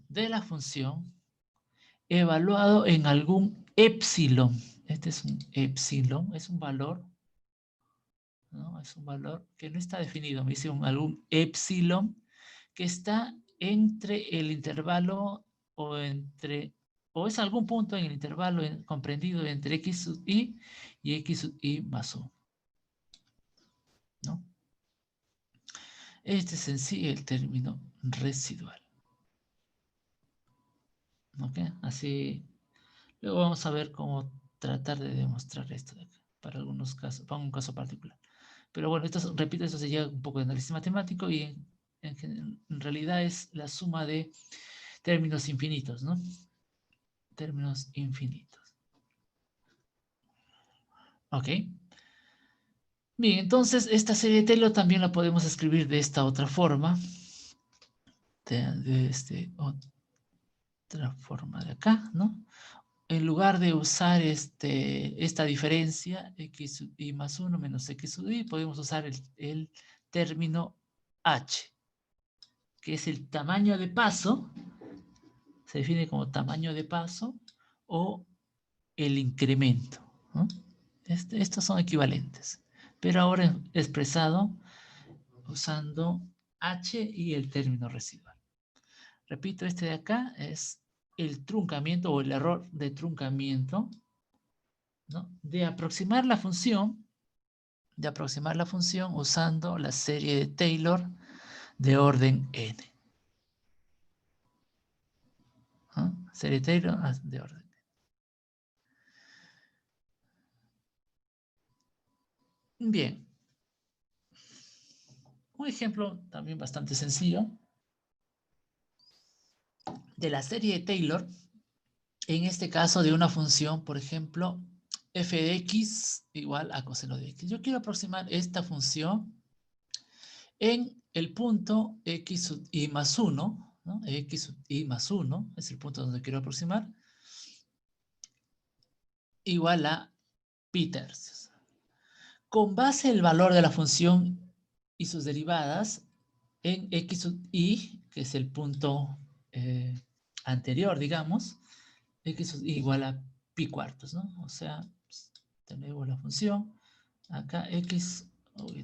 de la función evaluado en algún epsilon. Este es un epsilon, es un valor, ¿no? Es un valor que no está definido, me dice algún epsilon que está entre el intervalo o es algún punto en el intervalo comprendido entre x sub i y x sub i más 1, ¿no? Este es en sí el término residual. ¿Ok? Así, luego vamos a ver cómo tratar de demostrar esto de acá, para algunos casos, para un caso particular. Pero bueno, esto, repito, eso se llega un poco de análisis matemático y en realidad es la suma de términos infinitos, ¿no? Términos infinitos. ¿Ok? Bien, entonces esta serie de Taylor también la podemos escribir de esta otra forma. Otra forma de acá, ¿no? En lugar de usar esta diferencia, x sub i más 1 menos x sub i, podemos usar el término h, que es el tamaño de paso, se define como tamaño de paso, o el incremento, ¿no? Estos son equivalentes, pero ahora expresado usando h y el término residual. Repito, este de acá es el truncamiento o el error de truncamiento, ¿no? De aproximar la función usando la serie de Taylor de orden n. ¿No? Serie de Taylor de orden n. Bien. Un ejemplo también bastante sencillo de la serie de Taylor, en este caso de una función, por ejemplo, f de x igual a coseno de x. Yo quiero aproximar esta función en el punto x sub i más 1, ¿no? X sub i más 1 es el punto donde quiero aproximar, igual a pi tercios. Con base el valor de la función y sus derivadas en x sub i, que es el punto anterior, digamos, x sub i igual a pi cuartos, ¿no? O sea, pues, tenemos la función, acá x, ok,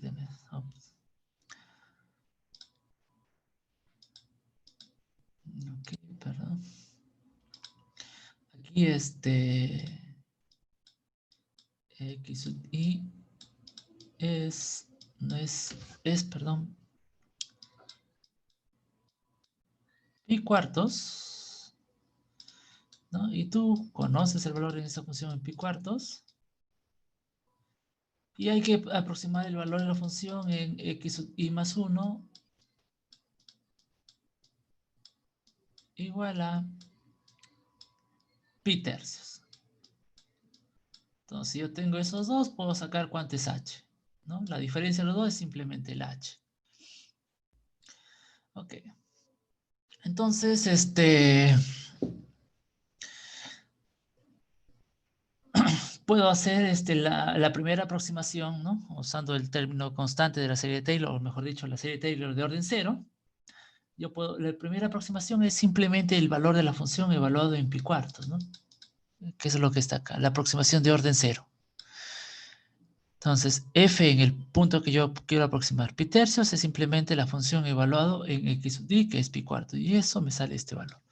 perdón. Aquí x sub i perdón, pi cuartos, ¿no? Y tú conoces el valor en esta función en pi cuartos. Y hay que aproximar el valor de la función en x sub i más 1 igual a pi tercios. Entonces, si yo tengo esos dos, puedo sacar cuánto es h, ¿no? La diferencia de los dos es simplemente el h. Ok. Entonces, puedo hacer la primera aproximación, ¿no? Usando el término constante de la serie de Taylor, o mejor dicho, la serie de Taylor de orden 0. La primera aproximación es simplemente el valor de la función evaluado en pi cuartos, ¿no? Que es lo que está acá, la aproximación de orden 0. Entonces, f en el punto que yo quiero aproximar pi tercios es simplemente la función evaluado en x sub i, que es pi cuarto, y eso me sale este valor.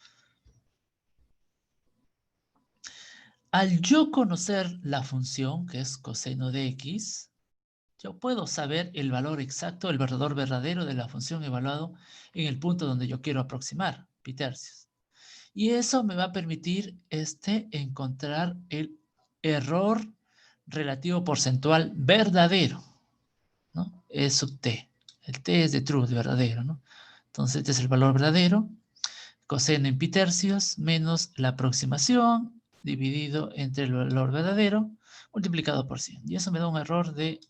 Al yo conocer la función, que es coseno de x, yo puedo saber el valor exacto, el valor verdadero de la función evaluado en el punto donde yo quiero aproximar, pi tercios. Y eso me va a permitir encontrar el error relativo porcentual verdadero, ¿no? E sub t. El t es de true, de verdadero, ¿no? Entonces, este es el valor verdadero. Coseno en pi tercios menos la aproximación dividido entre el valor verdadero multiplicado por 100. Y eso me da un error de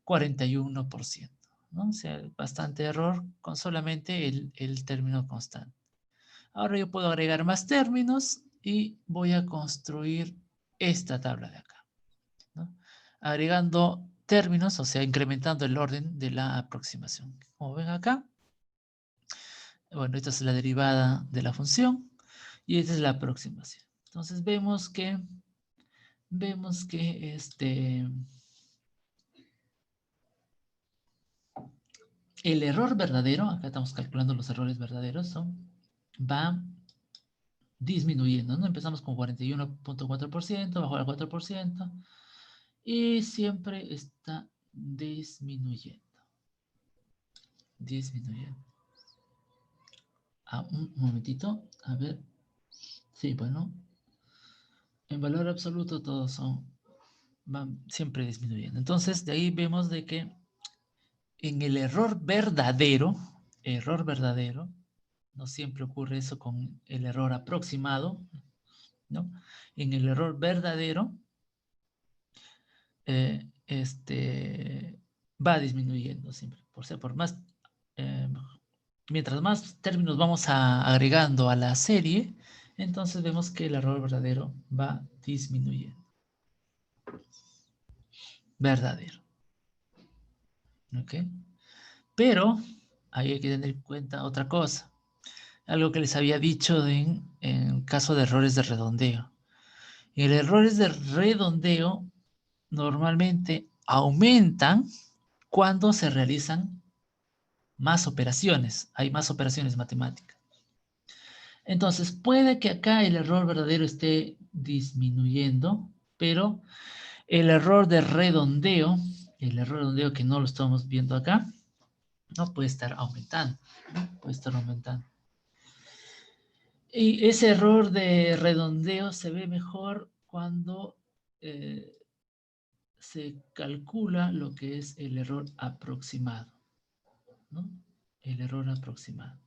41%, ¿no? O sea, bastante error con solamente el término constante. Ahora yo puedo agregar más términos y voy a construir esta tabla de acá, ¿no? Agregando términos, o sea, incrementando el orden de la aproximación. Como ven acá, bueno, esta es la derivada de la función y esta es la aproximación. Entonces vemos que el error verdadero, acá estamos calculando los errores verdaderos, va disminuyendo, ¿no? Empezamos con 41.4%, bajó al 4%, y siempre está disminuyendo. Disminuyendo. Un momentito, a ver. Sí, bueno. En valor absoluto todos van siempre disminuyendo. Entonces, de ahí vemos de que en el error verdadero, no siempre ocurre eso con el error aproximado, ¿no? En el error verdadero, va disminuyendo siempre. Mientras más términos vamos agregando a la serie, entonces vemos que el error verdadero va disminuyendo. Verdadero. ¿Ok? Pero ahí hay que tener en cuenta otra cosa. Algo que les había dicho en caso de errores de redondeo. En errores de redondeo normalmente aumentan cuando se realizan más operaciones, hay más operaciones matemáticas. Entonces, puede que acá el error verdadero esté disminuyendo, pero el error de redondeo, que no lo estamos viendo acá, no puede estar aumentando, ¿no? Puede estar aumentando. Y ese error de redondeo se ve mejor cuando se calcula lo que es el error aproximado, ¿no? El error aproximado.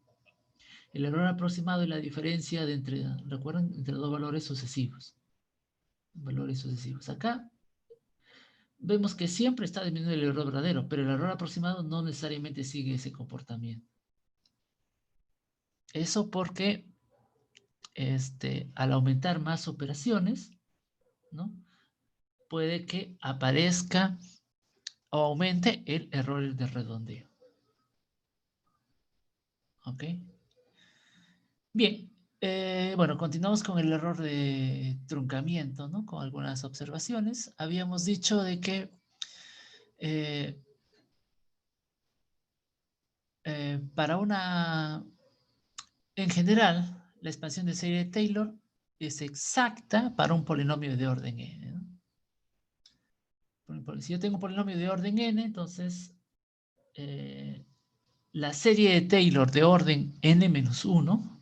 El error aproximado es la diferencia de entre, recuerden, entre dos valores sucesivos. Valores sucesivos. Acá vemos que siempre está disminuyendo el error verdadero, pero el error aproximado no necesariamente sigue ese comportamiento. Eso porque al aumentar más operaciones, ¿no? Puede que aparezca o aumente el error de redondeo. ¿Ok? Bien. Bueno, continuamos con el error de truncamiento, ¿no? Con algunas observaciones. Habíamos dicho de que para una... En general, la expansión de serie de Taylor es exacta para un polinomio de orden n, ¿no? Si yo tengo un polinomio de orden n, entonces la serie de Taylor de orden n-1,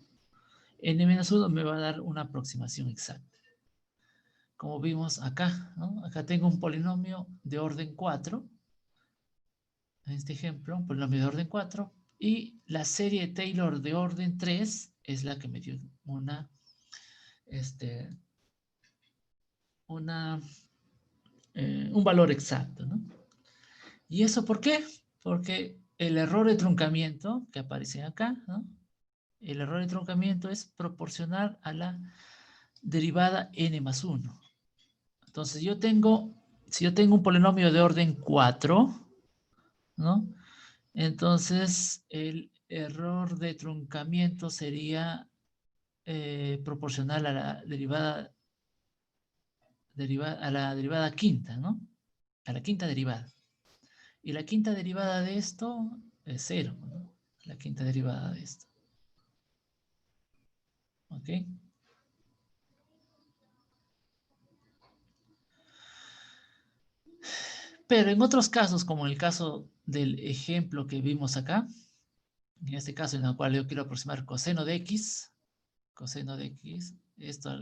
n-1 me va a dar una aproximación exacta. Como vimos acá, ¿no? Acá tengo un polinomio de orden 4, en este ejemplo, un polinomio de orden 4, y la serie de Taylor de orden 3 es la que me dio un valor exacto, ¿no? ¿Y eso por qué? Porque el error de truncamiento que aparece acá, ¿no? El error de truncamiento es proporcional a la derivada n más 1. Entonces, si yo tengo un polinomio de orden 4, ¿no? Entonces, el error de truncamiento sería proporcional a la derivada quinta, ¿no? A la quinta derivada. Y la quinta derivada de esto es 0, ¿no? La quinta derivada de esto. ¿Ok? Pero en otros casos, como en el caso del ejemplo que vimos acá, en este caso en el cual yo quiero aproximar coseno de x, esto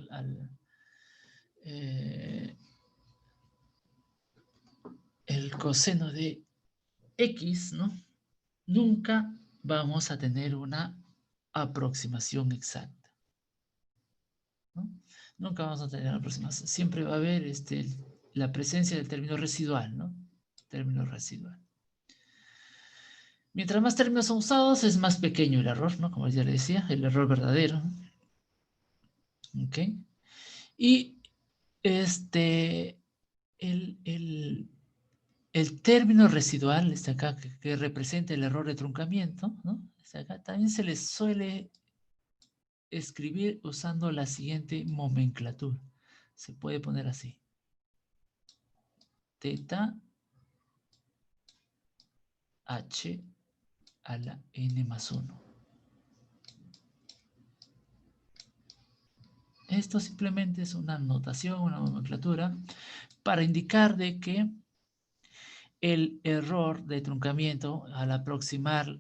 el coseno de x, ¿no? Nunca vamos a tener una aproximación exacta, ¿no? Nunca vamos a tener una aproximación. Siempre va a haber la presencia del término residual, ¿no? Término residual. Mientras más términos son usados, es más pequeño el error, ¿no? Como ya le decía, el error verdadero. ¿Ok? Y el término residual, acá, que representa el error de truncamiento, ¿no? Acá, también se le suele escribir usando la siguiente nomenclatura. Se puede poner así. Teta h a la n más 1. Esto simplemente es una notación, una nomenclatura, para indicar de que el error de truncamiento al aproximar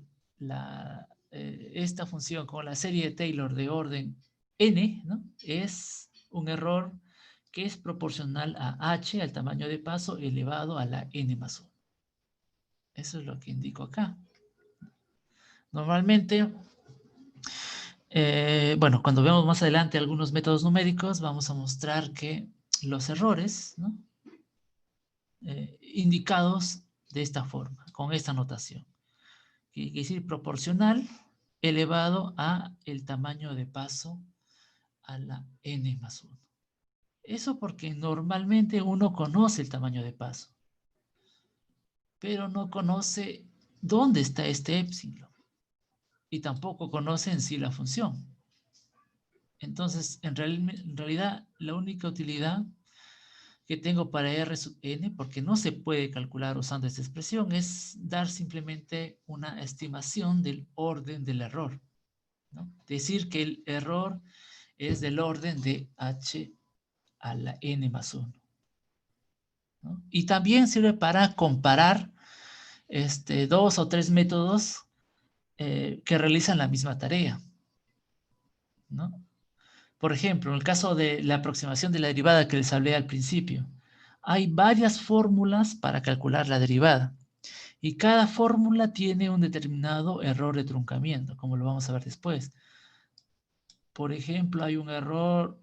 esta función con la serie de Taylor de orden n, ¿no? Es un error que es proporcional a h, al tamaño de paso, elevado a la n más 1. Eso es lo que indico acá. Normalmente, bueno, cuando veamos más adelante algunos métodos numéricos, vamos a mostrar que los errores, ¿no? Indicados de esta forma, con esta notación. Quiere decir proporcional elevado a el tamaño de paso a la n más 1. Eso porque normalmente uno conoce el tamaño de paso, pero no conoce dónde está este épsilon y tampoco conoce en sí la función. Entonces, en realidad, la única utilidad que tengo para R sub n, porque no se puede calcular usando esta expresión, es dar simplemente una estimación del orden del error, ¿no? Decir que el error es del orden de h a la n más 1. ¿No? Y también sirve para comparar 2 o 3 métodos que realizan la misma tarea, ¿no? Por ejemplo, en el caso de la aproximación de la derivada que les hablé al principio, hay varias fórmulas para calcular la derivada y cada fórmula tiene un determinado error de truncamiento, como lo vamos a ver después. Por ejemplo, hay un error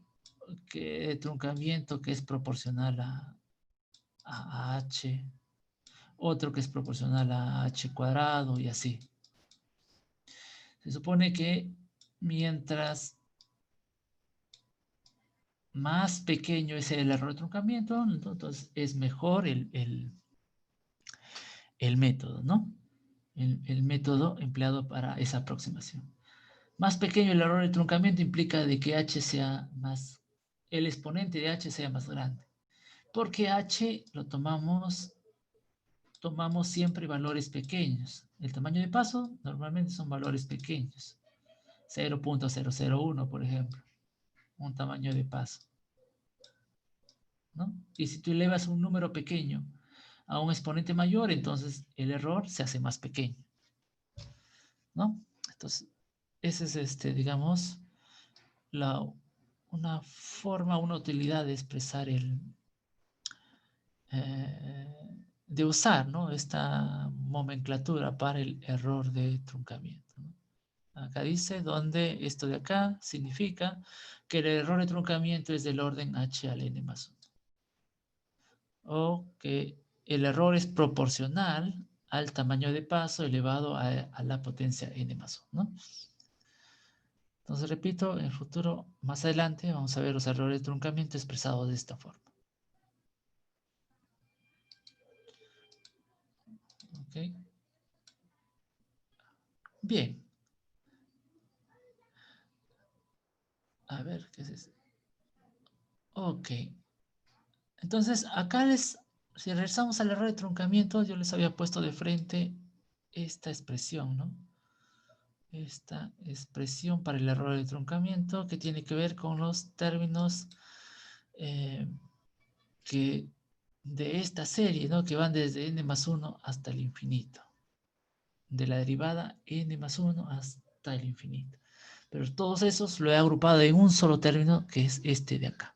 de truncamiento que es proporcional a h, otro que es proporcional a h cuadrado y así. Se supone que mientras más pequeño es el error de truncamiento, entonces es mejor el método, ¿no? El método empleado para esa aproximación. Más pequeño el error de truncamiento implica de que h sea más, el exponente de h sea más grande. Porque h lo tomamos siempre valores pequeños. El tamaño de paso normalmente son valores pequeños. 0.001, por ejemplo. Un tamaño de paso, ¿no? Y si tú elevas un número pequeño a un exponente mayor, entonces el error se hace más pequeño, ¿no? Entonces, esa es, digamos, una forma, una utilidad de expresar de usar, ¿no? Esta nomenclatura para el error de truncamiento, ¿no? Acá dice donde esto de acá significa que el error de truncamiento es del orden h al n más 1. O que el error es proporcional al tamaño de paso elevado a la potencia n más 1, ¿no? Entonces, repito, en el futuro, más adelante, vamos a ver los errores de truncamiento expresados de esta forma. ¿Ok? Bien. A ver, ¿qué es esto? Ok. Entonces, acá si regresamos al error de truncamiento, yo les había puesto de frente esta expresión, ¿no? Esta expresión para el error de truncamiento que tiene que ver con los términos que de esta serie, ¿no? Que van desde n más 1 hasta el infinito. De la derivada n más 1 hasta el infinito. Pero todos esos lo he agrupado en un solo término, que es este de acá.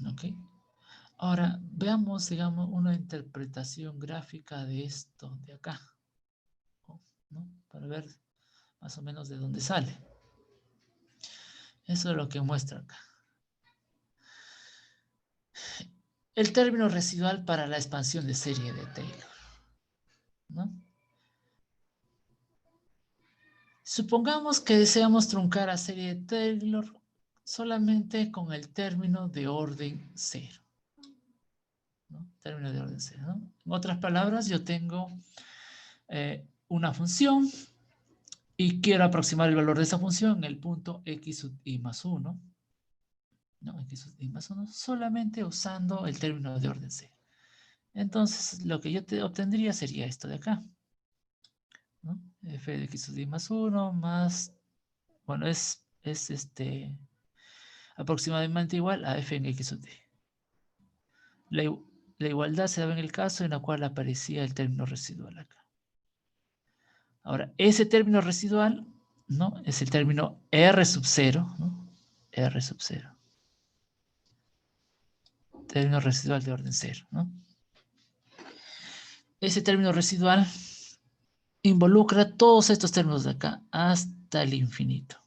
¿Ok? Ahora, veamos, digamos, una interpretación gráfica de esto de acá, ¿no? Para ver más o menos de dónde sale. Eso es lo que muestra acá. El término residual para la expansión de serie de Taylor, ¿no? Supongamos que deseamos truncar a serie de Taylor solamente con el término de orden 0. ¿No? Término de orden 0, ¿no? En otras palabras, yo tengo una función y quiero aproximar el valor de esa función en el punto x sub i más 1. ¿No? X sub i más 1 solamente usando el término de orden 0. Entonces, lo que yo obtendría sería esto de acá, ¿no? F de x sub i más 1 más, bueno, es aproximadamente igual a f en x sub d. La igualdad se daba en el caso en el cual aparecía el término residual acá. Ahora, ese término residual, ¿no? Es el término R sub 0, ¿no? R sub 0. Término residual de orden 0, ¿no? Ese término residual involucra todos estos términos de acá hasta el infinito.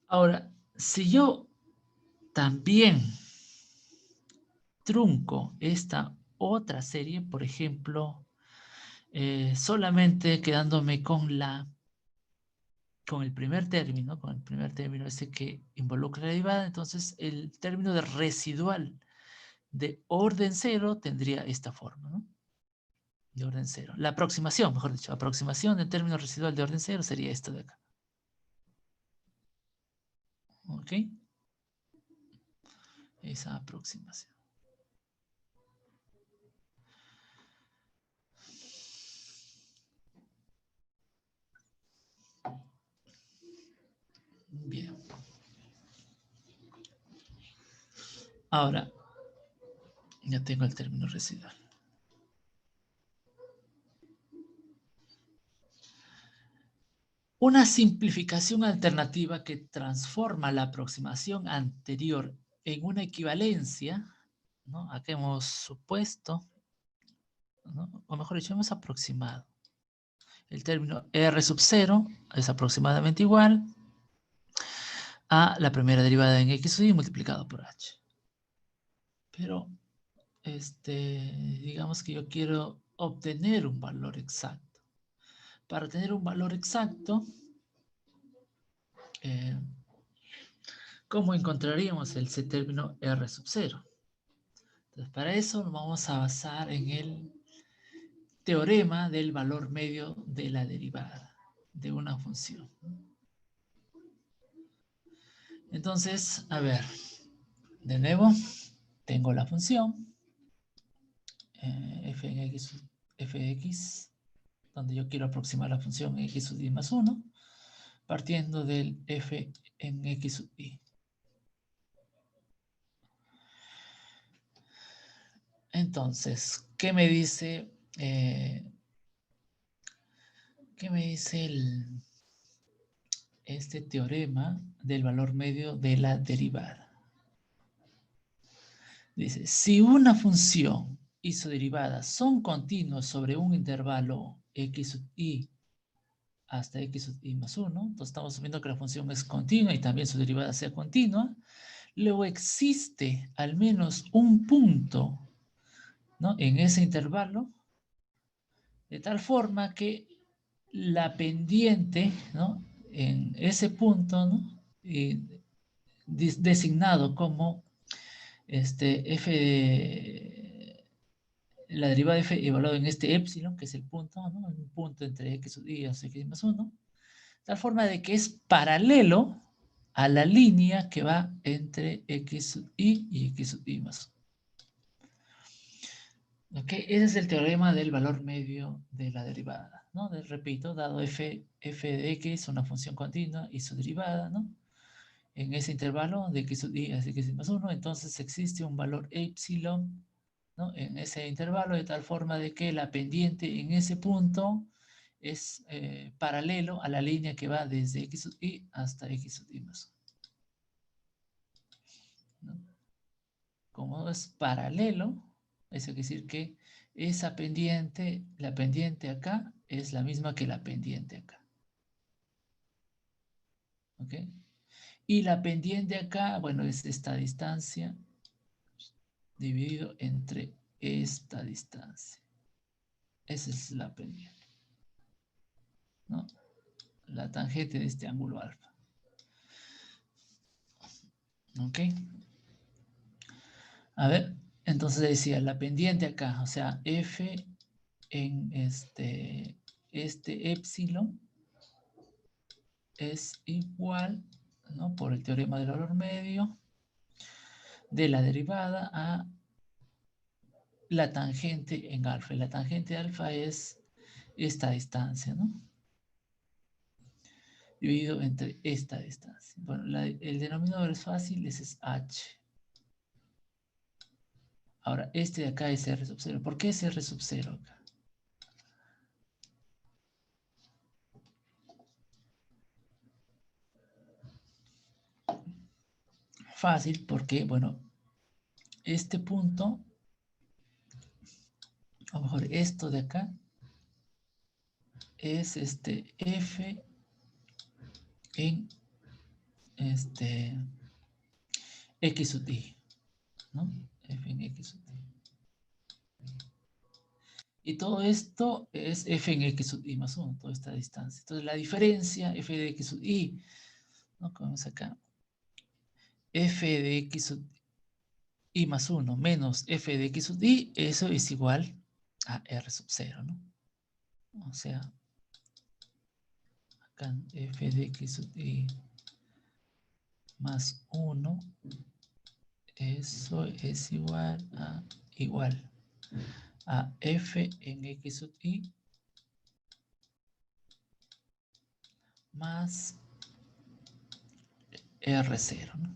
Ahora, si yo también trunco esta otra serie, por ejemplo, solamente quedándome con el primer término ese que involucra la derivada, entonces el término de residual de orden 0 tendría esta forma, ¿no? de orden 0. La aproximación, mejor dicho, aproximación del término residual de orden 0 sería esto de acá. ¿Ok? Esa aproximación. Bien. Ahora, ya tengo el término residual. Una simplificación alternativa que transforma la aproximación anterior en una equivalencia, ¿no? Acá hemos supuesto, ¿no? O mejor dicho, hemos aproximado. El término R sub 0 es aproximadamente igual a la primera derivada en X sub y multiplicado por H. Pero, digamos que yo quiero obtener un valor exacto. Para tener un valor exacto, ¿cómo encontraríamos ese término R sub 0? Entonces, para eso nos vamos a basar en el teorema del valor medio de la derivada de una función. Entonces, a ver, de nuevo, tengo la función f de x, donde yo quiero aproximar la función x sub i más 1, partiendo del f en x sub i. Entonces, ¿qué me dice este teorema del valor medio de la derivada? Dice, si una función y su derivada son continuos sobre un intervalo x sub i hasta x sub i más 1, entonces estamos asumiendo que la función es continua y también su derivada sea continua, luego existe al menos un punto, ¿no?, en ese intervalo, de tal forma que la pendiente, ¿no?, en ese punto, ¿no?, designado como f de la derivada de f evaluado en este epsilon, que es el punto, ¿no?, un punto entre x sub i hasta x más 1, de tal forma de que es paralelo a la línea que va entre x sub i y x sub i más 1. ¿Ok? Ese es el teorema del valor medio de la derivada, ¿no? Repito, dado f de x, una función continua, y su derivada, ¿no?, en ese intervalo de x sub i hasta x más 1, entonces existe un valor epsilon, ¿no?, en ese intervalo, de tal forma de que la pendiente en ese punto es paralelo a la línea que va desde x sub i hasta x sub i más 1, ¿no? Como es paralelo, eso quiere decir que esa pendiente, la pendiente acá, es la misma que la pendiente acá. ¿Ok? Y la pendiente acá, bueno, es esta distancia dividido entre esta distancia. Esa es la pendiente, ¿no? La tangente de este ángulo alfa. ¿Ok? A ver, entonces decía, la pendiente acá, o sea, f en este epsilon es igual, ¿no?, por el teorema del valor medio de la derivada a la tangente en alfa. Y la tangente de alfa es esta distancia, ¿no?, dividido entre esta distancia. Bueno, el denominador es fácil, ese es h. Ahora, este de acá es R sub 0. ¿Por qué es R sub 0 acá? Fácil, porque, bueno, este punto, a lo mejor esto de acá, es f en x sub i, ¿no? F en x sub i. Y todo esto es f en x sub i más 1, toda esta distancia. Entonces la diferencia, f de x sub i, ¿no?, como vemos acá, f de x sub i más 1 menos f de x sub i, eso es igual a R sub 0, ¿no? O sea, acá f de x sub i más 1, eso es igual a f en x sub i más R0, ¿no?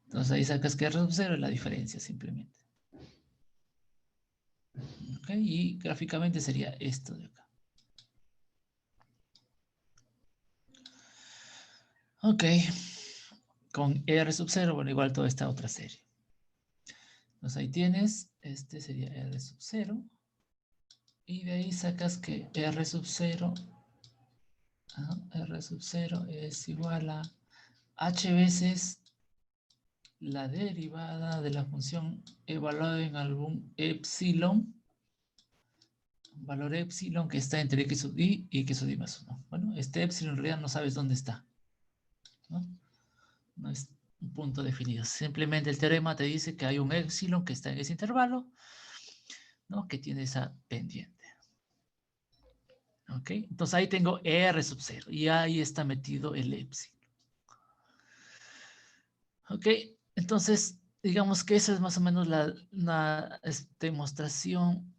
Entonces ahí sacas que R sub 0 es la diferencia simplemente. ¿Ok? Y gráficamente sería esto de acá. Ok. Con R sub 0, bueno, igual toda esta otra serie. Entonces ahí tienes, este sería R sub 0. Y de ahí sacas que R sub 0, R sub 0 es igual a h veces la derivada de la función evaluada en algún epsilon, un valor epsilon que está entre x sub i y x sub i más 1. Bueno, este epsilon en realidad no sabes dónde está, ¿no? No es un punto definido. Simplemente el teorema te dice que hay un epsilon que está en ese intervalo, ¿no? Que tiene esa pendiente. ¿Ok? Entonces ahí tengo R sub 0 y ahí está metido el epsilon. ¿Ok? Entonces, digamos que esa es más o menos una demostración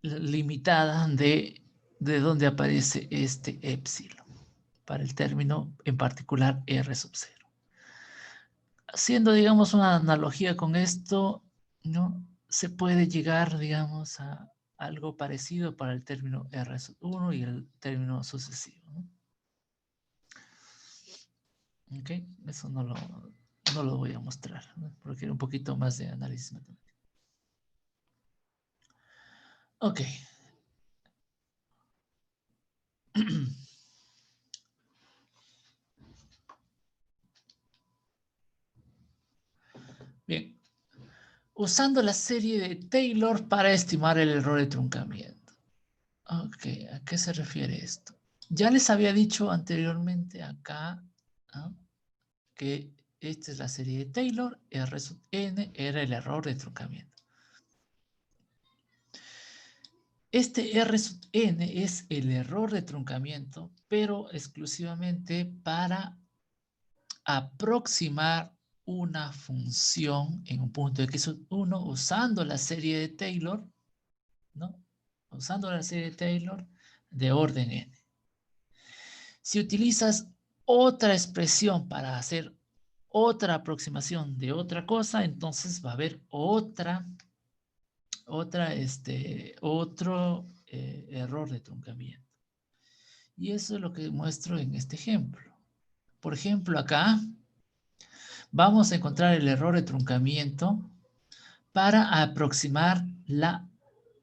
limitada de dónde aparece este epsilon para el término en particular R sub 0. Haciendo, digamos, una analogía con esto, ¿no? Se puede llegar, digamos, a algo parecido para el término R sub 1 y el término sucesivo, ¿no? ¿Ok? Eso no lo voy a mostrar, ¿no? Porque era un poquito más de análisis matemático. Ok. Bien. Usando la serie de Taylor para estimar el error de truncamiento. Ok, ¿a qué se refiere esto? Ya les había dicho anteriormente acá, ¿no? Que esta es la serie de Taylor, R sub n era el error de truncamiento. Este R sub n es el error de truncamiento, pero exclusivamente para aproximar una función en un punto x sub 1 usando la serie de Taylor, ¿no? Usando la serie de Taylor de orden n. Si utilizas otra expresión para hacer otra aproximación de otra cosa, entonces va a haber otro error de truncamiento. Y eso es lo que muestro en este ejemplo. Por ejemplo, acá vamos a encontrar el error de truncamiento para aproximar la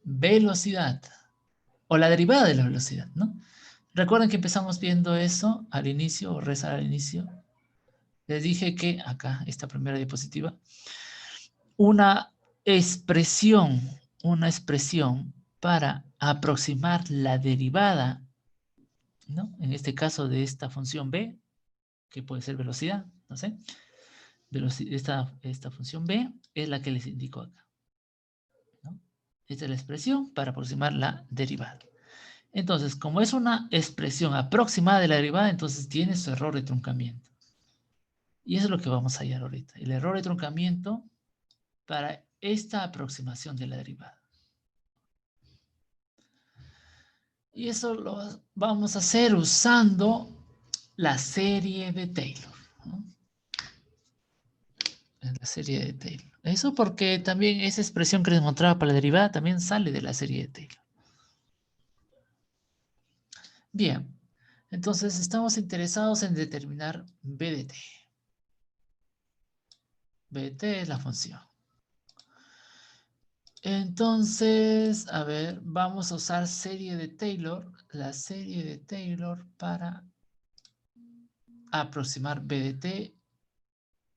velocidad o la derivada de la velocidad, ¿no? Recuerden que empezamos viendo eso al inicio, o rezar al inicio. Les dije que acá, esta primera diapositiva, una expresión para aproximar la derivada, ¿no? En este caso de esta función b, que puede ser velocidad, no sé. Esta función b es la que les indico acá, ¿no? Esta es la expresión para aproximar la derivada. Entonces, como es una expresión aproximada de la derivada, entonces tiene su error de truncamiento. Y eso es lo que vamos a hallar ahorita. El error de truncamiento para esta aproximación de la derivada. Y eso lo vamos a hacer usando la serie de Taylor, ¿no? La serie de Taylor. Eso porque también esa expresión que les mostraba para la derivada también sale de la serie de Taylor. Bien, entonces estamos interesados en determinar b de t. B de t es la función. Entonces, a ver, vamos a usar serie de Taylor, la serie de Taylor para aproximar b de t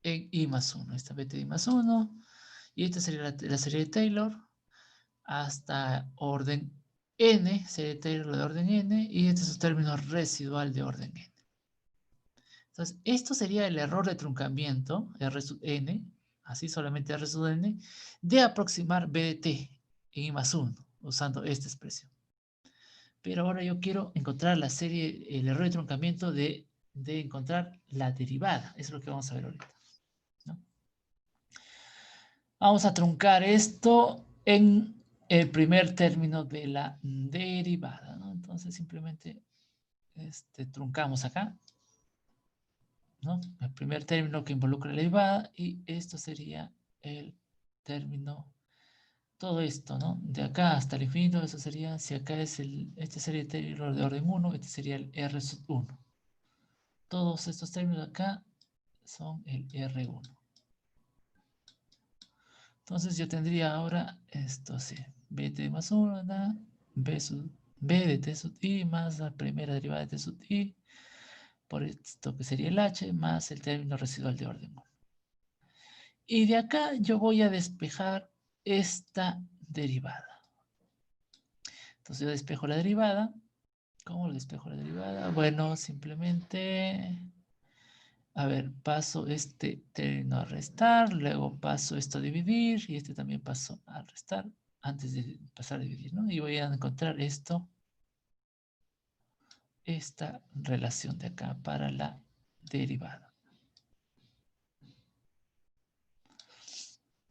en i más 1. Esta b de t i más 1. Y esta sería la serie de Taylor hasta orden n, serie de Taylor de orden n, y este es un término residual de orden n. Entonces, esto sería el error de truncamiento, R sub n, así solamente R sub n, de aproximar b de t en I más 1, usando esta expresión. Pero ahora yo quiero encontrar la serie, el error de truncamiento de encontrar la derivada. Eso es lo que vamos a ver ahorita, ¿no? Vamos a truncar esto en el primer término de la derivada, ¿no? Entonces simplemente truncamos acá, ¿no? El primer término que involucra la derivada y esto sería el término, todo esto, ¿no? De acá hasta el infinito, eso sería, si acá es este sería el término de orden 1, este sería el R sub 1. Todos estos términos de acá son el R1. Entonces yo tendría ahora esto así, bt más 1, b de t sub i más la primera derivada de t sub i, por esto que sería el h, más el término residual de orden 1. Y de acá yo voy a despejar esta derivada. Entonces yo despejo la derivada. ¿Cómo lo despejo la derivada? Bueno, simplemente... A ver, paso este término a restar, luego paso esto a dividir y este también paso a restar antes de pasar a dividir, ¿no? Y voy a encontrar esto, esta relación de acá para la derivada.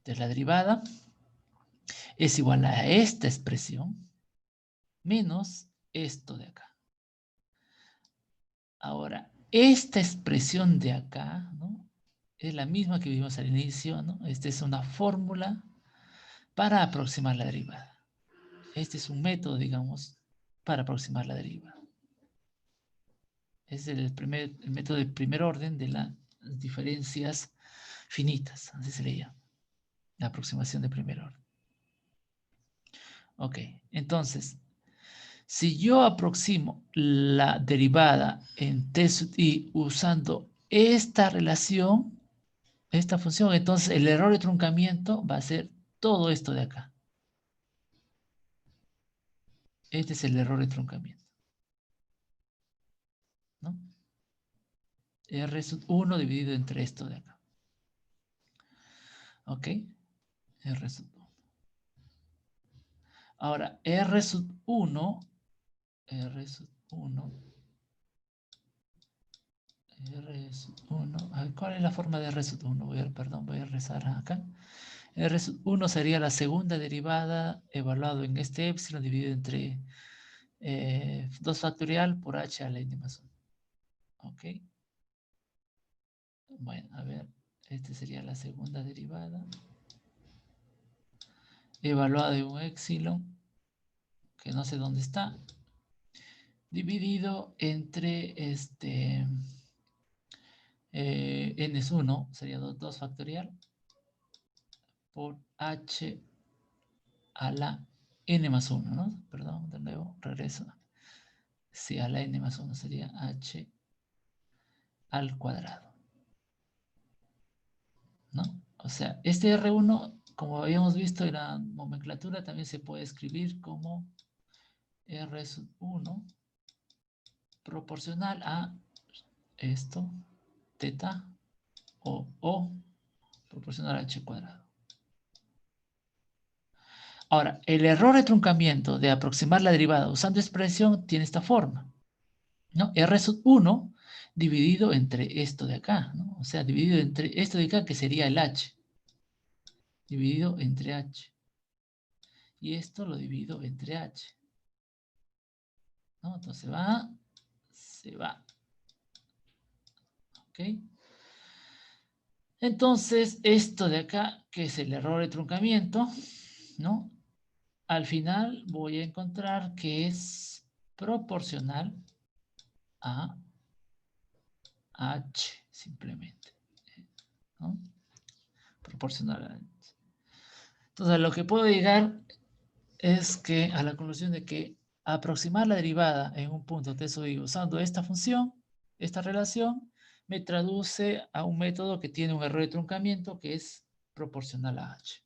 De la derivada es igual a esta expresión menos esto de acá. Ahora, esta expresión de acá, ¿no? Es la misma que vimos al inicio, ¿no? Esta es una fórmula para aproximar la derivada. Este es un método, digamos, para aproximar la derivada. Es el método de primer orden de las diferencias finitas, así se le llama. La aproximación de primer orden. Ok, entonces, si yo aproximo la derivada en t sub i usando esta relación, esta función, entonces el error de truncamiento va a ser todo esto de acá. Este es el error de truncamiento, ¿no? R sub 1 dividido entre esto de acá. ¿Ok? R sub 1. Ahora, R sub 1, R sub 1, R sub 1, a ver, ¿cuál es la forma de R sub 1? Voy a rezar acá. R sub 1 sería la segunda derivada evaluado en este epsilon dividido entre 2 factorial por h a la n más 1. ¿Ok? Bueno, a ver, esta sería la segunda derivada evaluada en un epsilon, que no sé dónde está, dividido entre n es 1, sería 2 factorial, por h a la n más 1, ¿no? Perdón, de nuevo, regreso. Sí, a la n más 1 sería h al cuadrado, ¿no? O sea, este R1, como habíamos visto en la nomenclatura, también se puede escribir como R sub 1 proporcional a esto, teta, o proporcional a h cuadrado. Ahora, el error de truncamiento de aproximar la derivada usando expresión tiene esta forma, ¿no? R sub 1 dividido entre esto de acá, ¿no? O sea, dividido entre esto de acá, que sería el h, dividido entre h. Y esto lo divido entre h, ¿no? Entonces se va. ¿Ok? Entonces, esto de acá, que es el error de truncamiento, ¿no? Al final voy a encontrar que es proporcional a h, simplemente, ¿no? Proporcional a h. Entonces, lo que puedo llegar es que a la conclusión de que aproximar la derivada en un punto t sub i usando esta función, esta relación, me traduce a un método que tiene un error de truncamiento que es proporcional a h.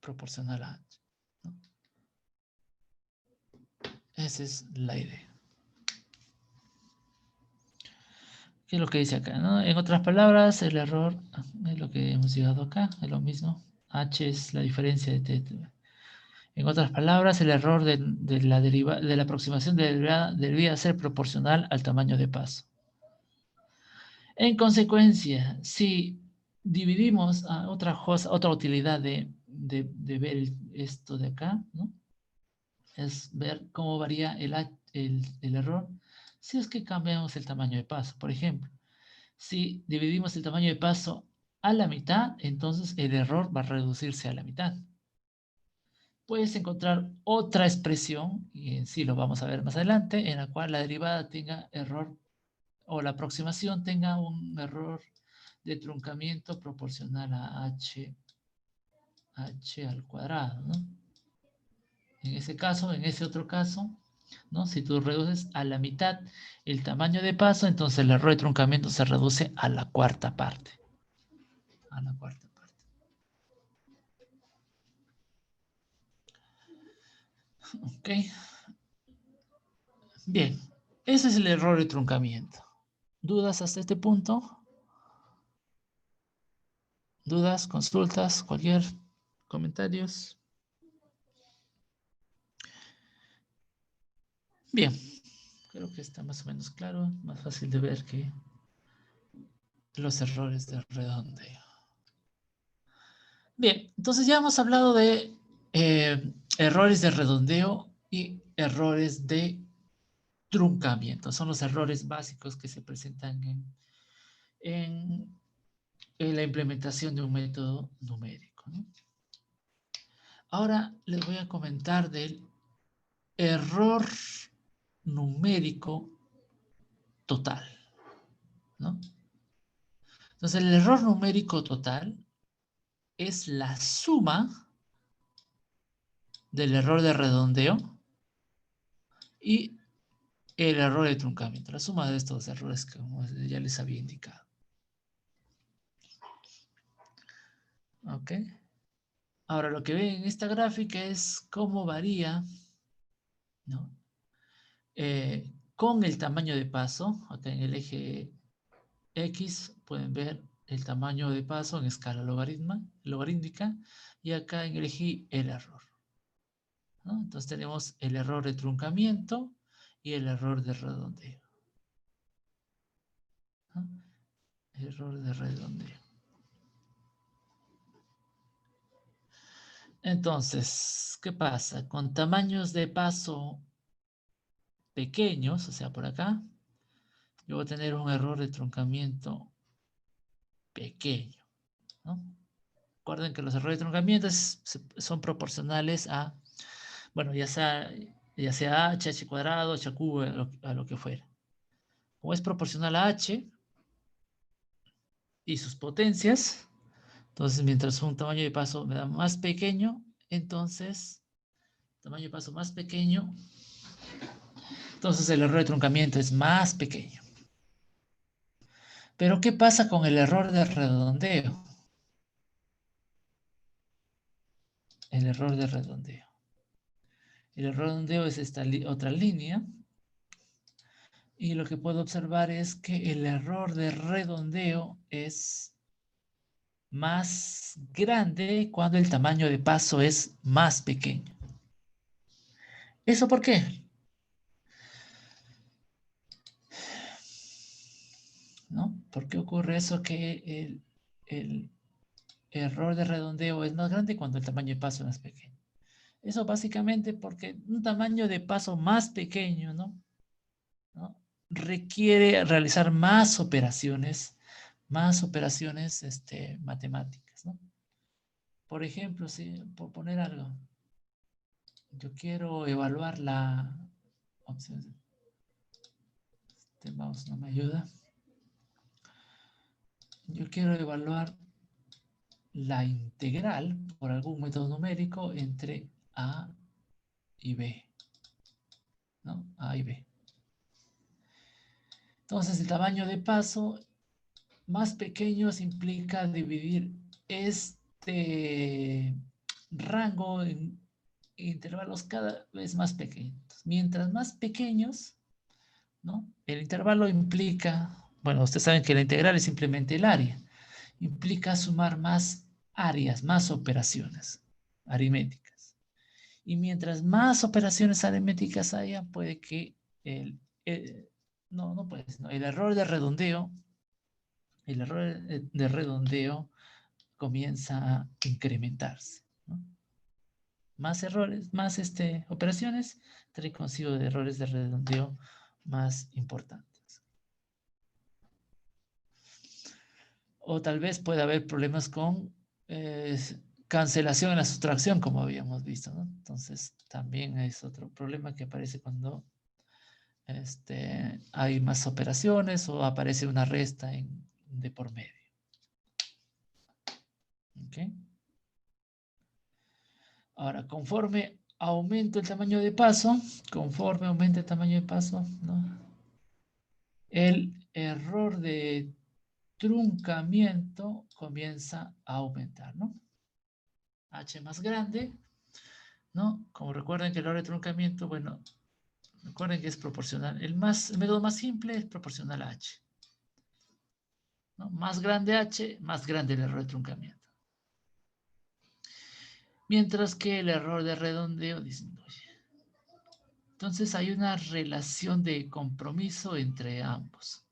Proporcional a h, ¿no? Esa es la idea. ¿Qué es lo que dice acá, no? En otras palabras, el error es lo que hemos llegado acá, es lo mismo. H es la diferencia de t. En otras palabras, el error de la aproximación debería ser proporcional al tamaño de paso. En consecuencia, si dividimos a otra utilidad de ver esto de acá, ¿no? Es ver cómo varía el error si es que cambiamos el tamaño de paso. Por ejemplo, si dividimos el tamaño de paso a la mitad, entonces el error va a reducirse a la mitad. Puedes encontrar otra expresión, y en sí lo vamos a ver más adelante, en la cual la derivada tenga error o la aproximación tenga un error de truncamiento proporcional a h al cuadrado, ¿no? En ese caso, en ese otro caso, ¿no? Si tú reduces a la mitad el tamaño de paso, entonces el error de truncamiento se reduce a la cuarta parte. A la cuarta parte. Ok. Bien, ese es el error de truncamiento. ¿Dudas hasta este punto? ¿Dudas, consultas, cualquier comentarios? Bien, creo que está más o menos claro, más fácil de ver que los errores de redondeo. Bien, entonces ya hemos hablado de errores de redondeo y errores de truncamiento. Son los errores básicos que se presentan en la implementación de un método numérico, ¿no? Ahora les voy a comentar del error numérico total, ¿no? Entonces, el error numérico total es la suma del error de redondeo y el error de truncamiento, la suma de estos errores que como ya les había indicado. ¿Ok? Ahora, lo que ven en esta gráfica es cómo varía, ¿no? Con el tamaño de paso, acá en el eje X pueden ver el tamaño de paso en escala logarítmica y acá en el eje el error, ¿no? Entonces tenemos el error de truncamiento y el error de redondeo, ¿no? Error de redondeo. Entonces, ¿qué pasa? Con tamaños de paso pequeños, o sea, por acá, yo voy a tener un error de truncamiento pequeño, ¿no? Recuerden que los errores de truncamiento son proporcionales a, bueno, ya sea h cuadrado, h cubo, a lo que fuera. Como es proporcional a h y sus potencias, entonces mientras un tamaño de paso me da más pequeño, entonces, tamaño de paso más pequeño, entonces el error de truncamiento es más pequeño. Pero ¿qué pasa con el error de redondeo? El error de redondeo. El error de redondeo es esta otra línea. Y lo que puedo observar es que el error de redondeo es más grande cuando el tamaño de paso es más pequeño. ¿Eso por qué? ¿No? ¿Por qué ocurre eso que el error de redondeo es más grande cuando el tamaño de paso es más pequeño? Eso básicamente porque un tamaño de paso más pequeño, ¿no? Requiere realizar más operaciones matemáticas, ¿no? Por ejemplo, por poner algo, yo quiero evaluar la opción. Este mouse no me ayuda. Yo quiero evaluar la integral por algún método numérico entre A y B, ¿no? A y B. Entonces, el tamaño de paso más pequeño implica dividir este rango en intervalos cada vez más pequeños. Mientras más pequeños, ¿no? El intervalo implica, bueno, ustedes saben que la integral es simplemente el área. Implica sumar más áreas, más operaciones aritméticas. Y mientras más operaciones aritméticas haya, puede que no puede, no, el error de redondeo comienza a incrementarse, ¿no? Más errores, más operaciones, trae consigo de errores de redondeo más importantes. O tal vez puede haber problemas con cancelación en la sustracción, como habíamos visto, ¿no? Entonces, también es otro problema que aparece cuando hay más operaciones o aparece una resta de por medio. ¿Ok? Ahora, conforme aumenta el tamaño de paso, ¿no? El error de truncamiento comienza a aumentar, ¿no? H más grande, ¿no? Como recuerden que el error de truncamiento, bueno, recuerden que es proporcional. El método más simple es proporcional a H, ¿no? Más grande H, más grande el error de truncamiento. Mientras que el error de redondeo disminuye. Entonces hay una relación de compromiso entre ambos.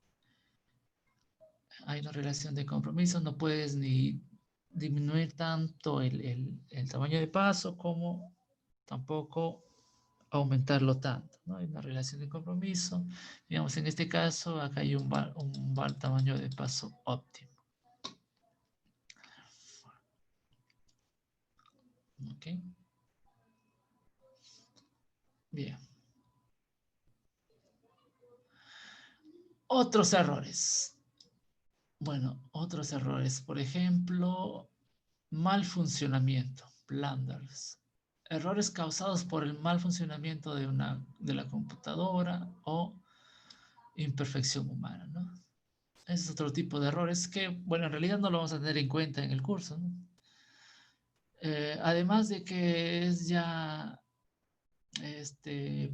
Hay una relación de compromiso, no puedes ni disminuir tanto el tamaño de paso como tampoco aumentarlo tanto, ¿no? Hay una relación de compromiso. Digamos, en este caso, acá hay un tamaño de paso óptimo. ¿Ok? Bien. Otros errores. Bueno, otros errores. Por ejemplo, mal funcionamiento, blunders. Errores causados por el mal funcionamiento de la computadora o imperfección humana, ¿no? Ese es otro tipo de errores que, bueno, en realidad no lo vamos a tener en cuenta en el curso, ¿no? Además de que es ya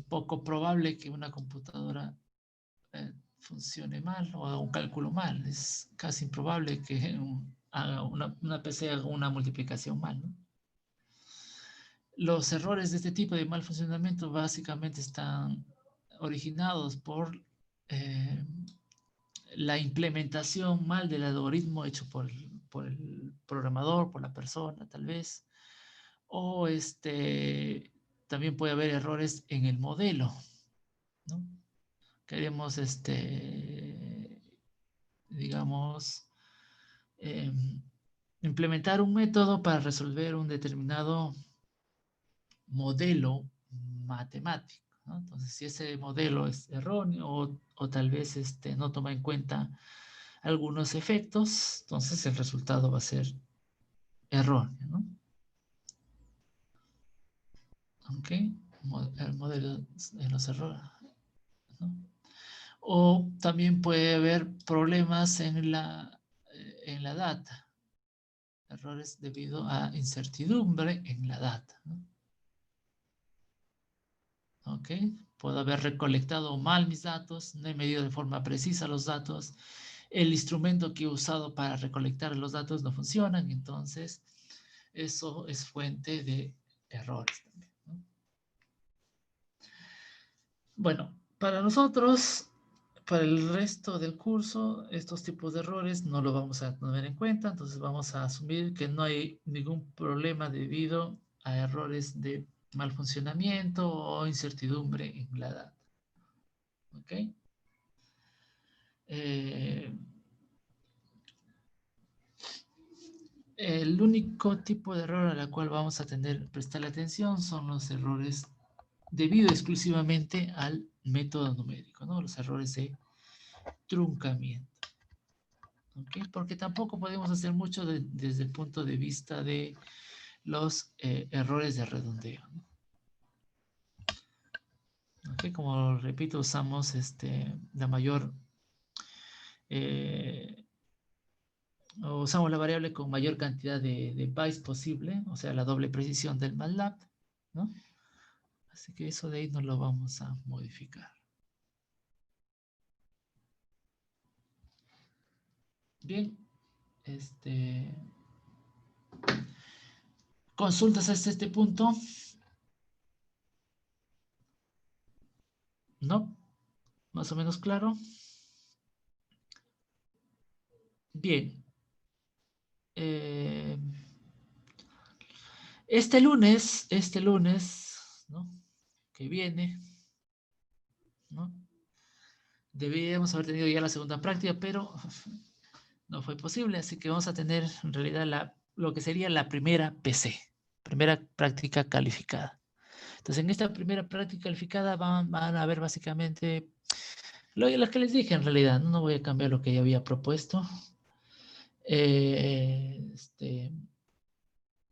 poco probable que una computadora funcione mal o haga un cálculo mal. Es casi improbable que una PC haga una multiplicación mal, ¿no? Los errores de este tipo de mal funcionamiento básicamente están originados por eh, la implementación mal del algoritmo hecho por el programador, por la persona, tal vez. O también puede haber errores en el modelo, ¿no? Queremos, digamos, eh, implementar un método para resolver un determinado modelo matemático, ¿no? Entonces, si ese modelo es erróneo o tal vez no toma en cuenta algunos efectos, entonces el resultado va a ser erróneo, ¿no? ¿Ok? El modelo de los errores, ¿no? O también puede haber problemas en la data, errores debido a incertidumbre en la data, ¿no? ¿Ok? Puedo haber recolectado mal mis datos, no he medido de forma precisa los datos, el instrumento que he usado para recolectar los datos no funciona, entonces eso es fuente de errores también, ¿no? Bueno, para nosotros, para el resto del curso, estos tipos de errores no lo vamos a tener en cuenta, entonces vamos a asumir que no hay ningún problema debido a errores de mal funcionamiento o incertidumbre en la data. ¿Ok? El único tipo de error a la cual vamos a prestarle atención son los errores debido exclusivamente al método numérico, ¿no? Los errores de truncamiento. ¿Okay? Porque tampoco podemos hacer mucho desde el punto de vista de los errores de redondeo, ¿no? ¿Okay? Como repito, usamos la mayor usamos la variable con mayor cantidad de bytes posible, o sea, la doble precisión del MATLAB, ¿no? Así que eso de ahí no lo vamos a modificar. Bien, consultas hasta este punto. ¿No? Más o menos claro. Bien. Eh, este lunes, ¿no? Que viene, ¿no? Deberíamos haber tenido ya la segunda práctica, pero no fue posible, así que vamos a tener en realidad lo que sería la primera PC, primera práctica calificada. Entonces, en esta primera práctica calificada van a ver básicamente lo que les dije en realidad. No voy a cambiar lo que ya había propuesto.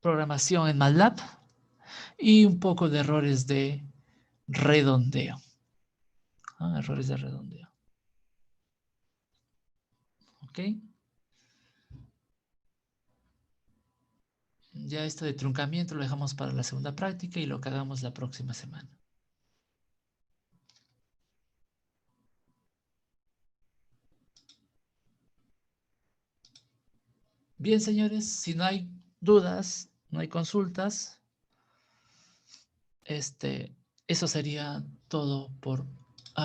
Programación en MATLAB y un poco de errores de redondeo. Errores de redondeo. ¿Ok? Ya esto de truncamiento lo dejamos para la segunda práctica y lo que hagamos la próxima semana. Bien, señores, si no hay dudas, no hay consultas, eso sería todo por...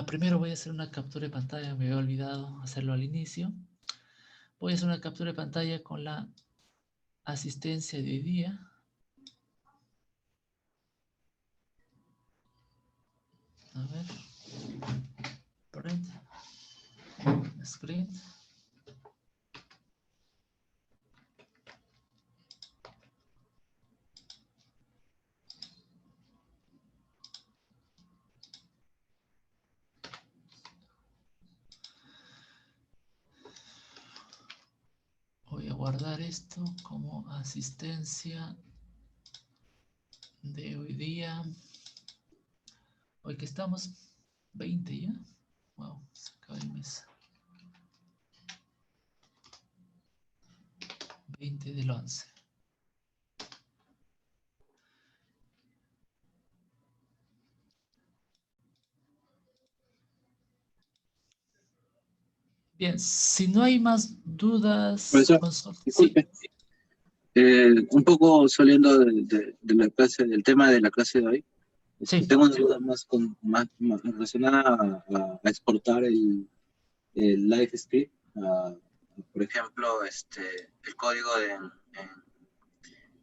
primero voy a hacer una captura de pantalla, me había olvidado hacerlo al inicio. Voy a hacer una captura de pantalla con la asistencia de hoy día. A ver. Print. Screen. Voy a guardar esto como asistencia de hoy día. Hoy que estamos 20 ya. Wow, se acaba el mes. 20 del 11. Bien, si no hay más dudas, Profesor, consultas. Sí, disculpe, un poco saliendo de la clase, del tema de la clase de hoy, sí. tengo una duda más relacionada a exportar el live script, por ejemplo, el código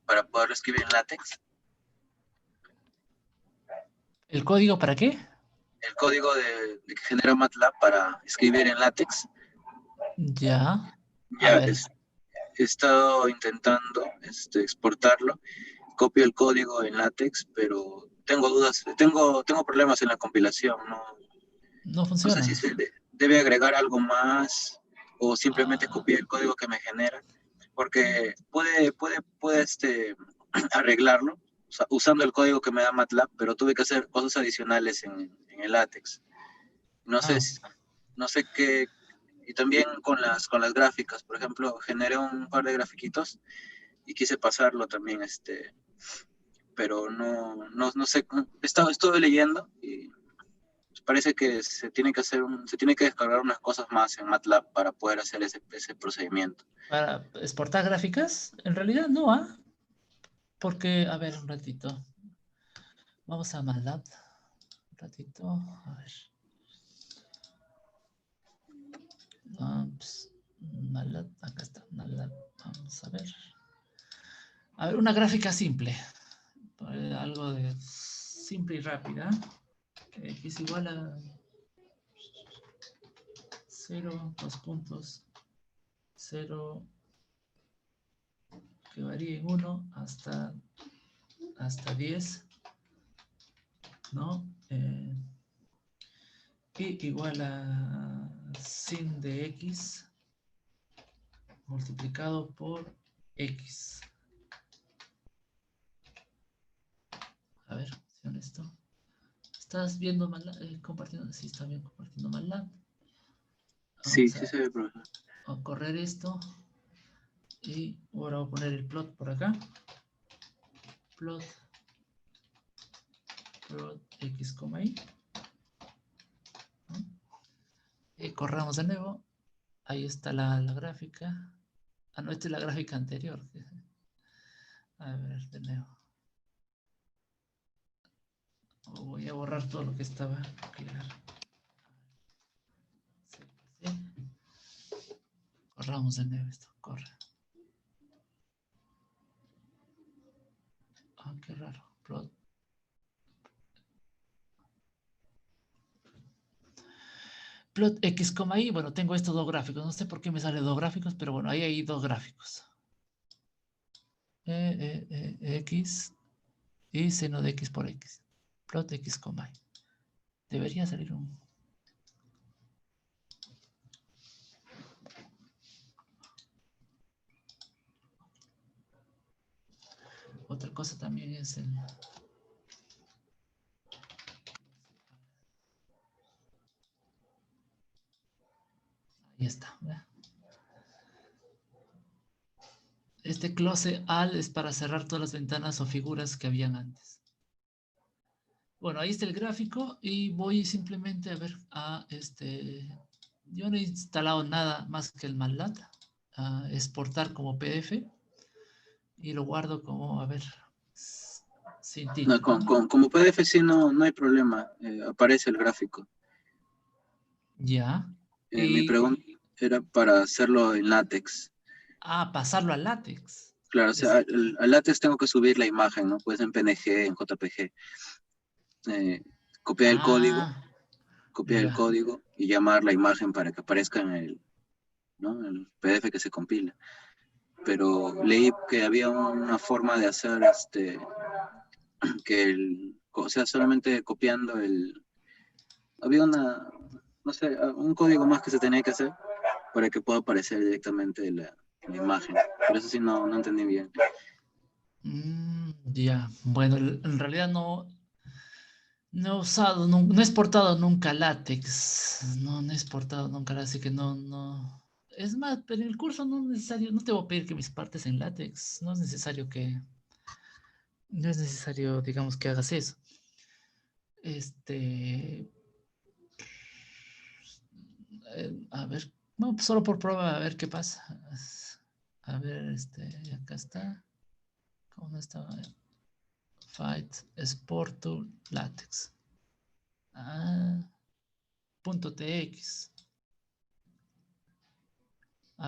para poderlo escribir en LaTeX, ¿El código para qué? el código que genera MATLAB para escribir en LaTeX. Ya. A Ya ver. he estado intentando exportarlo, copio el código en LaTeX, pero tengo dudas, tengo problemas en la compilación, No no sé si funciona. debe agregar algo más o simplemente Ah, copiar el código que me genera, porque puede arreglarlo usando el código que me da MATLAB, pero tuve que hacer cosas adicionales en el LaTeX. No sé, ah, no sé qué, y también con las gráficas, por ejemplo, generé un par de grafiquitos y quise pasarlo también, pero no sé, estuve leyendo y parece que se tiene que descargar unas cosas más en MATLAB para poder hacer ese procedimiento. ¿Para exportar gráficas? En realidad no, porque, a ver, un ratito. Vamos a MATLAB. Un ratito. A ver. MATLAB, acá está. MATLAB. Vamos a ver. A ver, una gráfica simple. Algo de simple y rápida. X igual a 0, 2 puntos, 0, que varía en 1 hasta 10, ¿no? Y igual a sin de x multiplicado por x. A ver, si honesto. ¿Estás viendo compartiendo? Sí, está bien compartiendo MATLAB. Sí, Vamos sí se ve, profesor. a correr esto. Y ahora voy a poner el plot por acá. Plot x, y. ¿No? Y corramos de nuevo. Ahí está la gráfica. No, esta es la gráfica anterior. A ver, de nuevo. Voy a borrar todo lo que estaba claro. Corramos de nuevo esto, corre. Ah, qué raro. Plot X, Y, bueno, tengo estos dos gráficos. No sé por qué me salen dos gráficos, pero bueno, ahí hay dos gráficos. X y seno de X por X. Plot X, Y. Debería salir un... Otra cosa también es el... Ahí está. ¿Ve? Este close all es para cerrar todas las ventanas o figuras que habían antes. Bueno, ahí está el gráfico y voy simplemente a ver a Yo no he instalado nada más que el MATLAB. A exportar como PDF y lo guardo como, a ver, sin No, título, ¿no? como PDF sí no hay problema, aparece el gráfico. Ya. Mi pregunta era para hacerlo en látex. Pasarlo a látex. Claro, o sea, al látex tengo que subir la imagen, ¿no? Pues en PNG, en JPG. Copiar el Ya. código y llamar la imagen para que aparezca en ¿no? el PDF que se compila. Pero leí que había una forma de hacer o sea, solamente copiando había no sé, un código más que se tenía que hacer para que pueda aparecer directamente la imagen. Pero eso sí no entendí bien. Ya. Bueno, en realidad no he usado, no he exportado nunca látex. No he exportado nunca, así que no. Es más, pero en el curso no es necesario, no te voy a pedir que mis partes en látex. No es necesario, digamos, que hagas eso. A ver, no, pues solo por prueba, a ver qué pasa. A ver, acá está. ¿Cómo no estaba? Fight, Export to Latex. Punto .tx.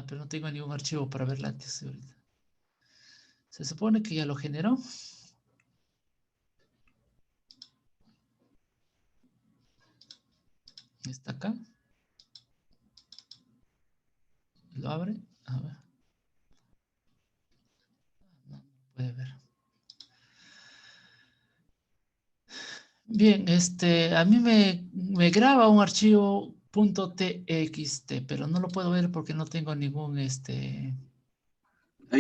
Pero no tengo ningún archivo para ver látex ahorita. Se supone que ya lo generó. Está acá. Lo abre. A ver. No puede ver. Bien, a mí me graba un archivo .txt, pero no lo puedo ver porque no tengo ningún Hay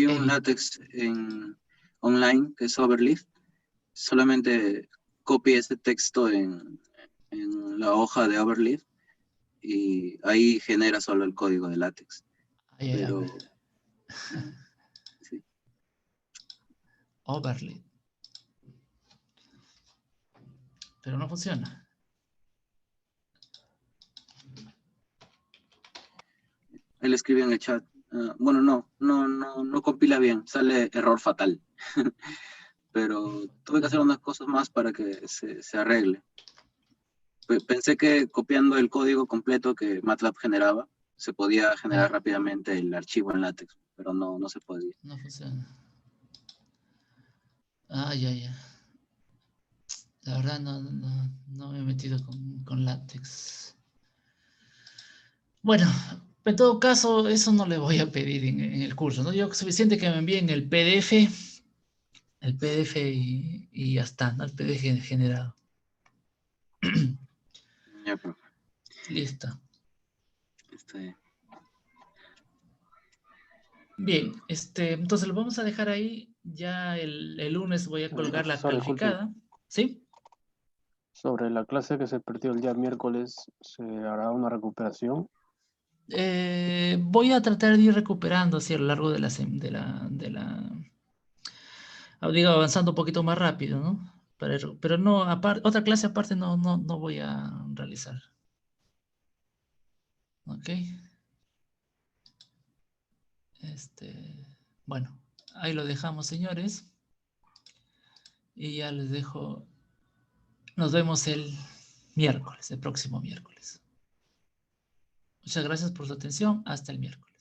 un edit. látex online que es Overleaf. Solamente copie ese texto en la hoja de Overleaf y ahí genera solo el código de látex. Ay, a ver. Pero sí. Overlay. Pero no funciona. Él escribe en el chat. Bueno, no compila bien, sale error fatal. Pero tuve que hacer unas cosas más para que se arregle. Pensé que copiando el código completo que MATLAB generaba, se podía generar rápidamente el archivo en látex, pero no se podía. No funciona. Ya. La verdad no me he metido con látex. Bueno, en todo caso, eso no le voy a pedir en el curso, ¿no? Yo suficiente que me envíen el PDF y ya está, ¿no? El PDF generado. Ya, profe. Listo. Este, Bien, entonces lo vamos a dejar ahí. Ya el lunes voy a colgar la Profesor, disculpe. calificada. ¿Sí? Sobre la clase que se perdió el día miércoles, ¿se hará una recuperación? Voy a tratar de ir recuperando así a lo largo de digo, avanzando un poquito más rápido, ¿no? Pero no, otra clase aparte no voy a realizar. ¿Ok? Bueno, ahí lo dejamos, señores. Y ya les dejo. Nos vemos el próximo miércoles. Muchas gracias por su atención. Hasta el miércoles.